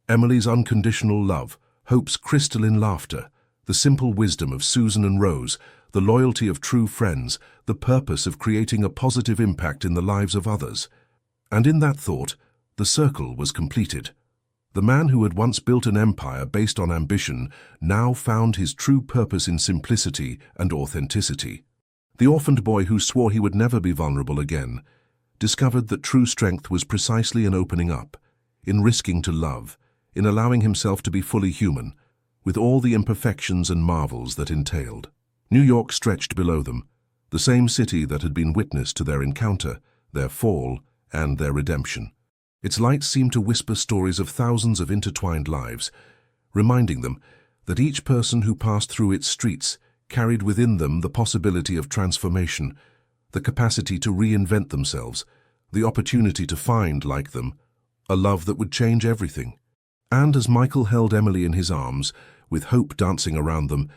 Emily's unconditional love, Hope's crystalline laughter, the simple wisdom of Susan and Rose, the loyalty of true friends, the purpose of creating a positive impact in the lives of others. And in that thought, the circle was completed. The man who had once built an empire based on ambition now found his true purpose in simplicity and authenticity. The orphaned boy who swore he would never be vulnerable again discovered that true strength was precisely in opening up, in risking to love, in allowing himself to be fully human, with all the imperfections and marvels that entailed. New York stretched below them, the same city that had been witness to their encounter, their fall, and their redemption. Its lights seemed to whisper stories of thousands of intertwined lives, reminding them that each person who passed through its streets carried within them the possibility of transformation, the capacity to reinvent themselves, the opportunity to find, like them, a love that would change everything. And as Michael held Emily in his arms, with hope dancing around them,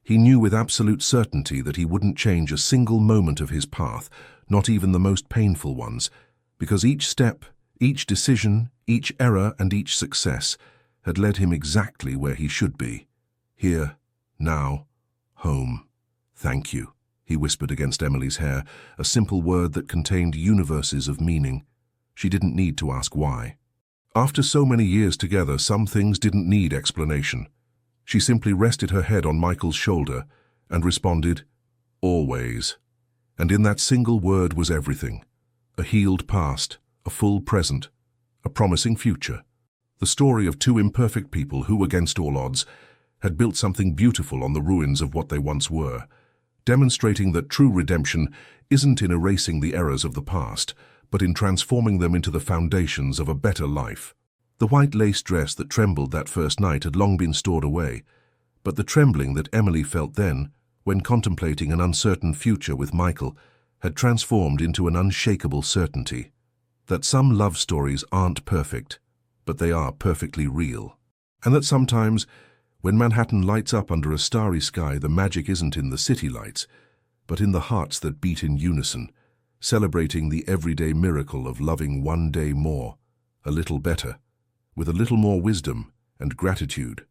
he knew with absolute certainty that he wouldn't change a single moment of his path, not even the most painful ones, because each step, each decision, each error, and each success had led him exactly where he should be. Here, now, home. Thank you, he whispered against Emily's hair, a simple word that contained universes of meaning. She didn't need to ask why. After so many years together, some things didn't need explanation. She simply rested her head on Michael's shoulder and responded, "Always." And in that single word was everything: a healed past, a full present, a promising future. The story of two imperfect people who, against all odds, had built something beautiful on the ruins of what they once were, demonstrating that true redemption isn't in erasing the errors of the past, but in transforming them into the foundations of a better life. The white lace dress that trembled that first night had long been stored away, but the trembling that Emily felt then, when contemplating an uncertain future with Michael, had transformed into an unshakable certainty that some love stories aren't perfect, but they are perfectly real. And that sometimes, when Manhattan lights up under a starry sky, the magic isn't in the city lights, but in the hearts that beat in unison, celebrating the everyday miracle of loving one day more, a little better, with a little more wisdom and gratitude.